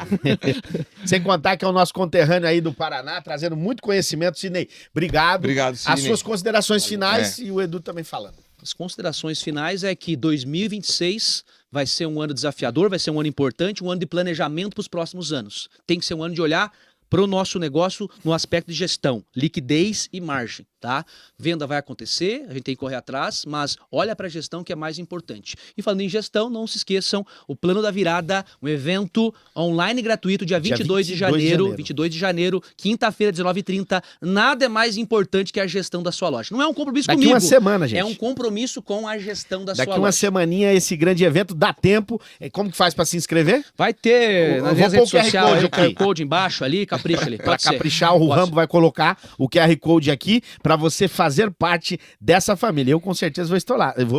Sem contar que é o nosso conterrâneo aí do Paraná, trazendo muito conhecimento. Sidney, obrigado. Obrigado, Sidney. As suas considerações finais e o Edu também falando. As considerações finais é que 2026 vai ser um ano desafiador, vai ser um ano importante, um ano de planejamento para os próximos anos. Tem que ser um ano de olhar para o nosso negócio no aspecto de gestão, liquidez e margem, tá? Venda vai acontecer, a gente tem que correr atrás, mas olha para a gestão que é mais importante. E falando em gestão, não se esqueçam, o Plano da Virada, um evento online gratuito, dia 22 de janeiro, 22 de janeiro, quinta-feira, 19h30. Nada é mais importante que a gestão da sua loja. Não é um compromisso Daqui comigo. uma semana, gente. É um compromisso com a gestão da Daqui sua loja. uma semaninha esse grande evento, dá tempo. Como que faz para se inscrever? Vai ter nas vou pôr redes o QR sociais, Code o QR aqui. Code embaixo ali, capricha ali. Para Pode ser. caprichar, o Pode Rambo vai colocar o QR Code aqui para você fazer parte dessa família. Eu com certeza vou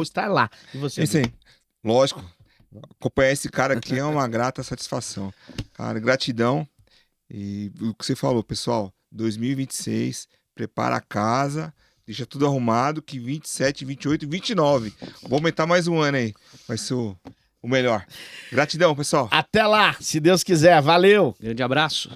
estar lá. E você? Isso aí. Lógico. Acompanhar esse cara aqui é uma grata satisfação. Cara, gratidão. E o que você falou, pessoal, 2026, prepara a casa, deixa tudo arrumado, que 27, 28 e 29. Vou aumentar mais um ano aí. Vai ser o melhor. Gratidão, pessoal. Até lá, se Deus quiser. Valeu! Grande abraço.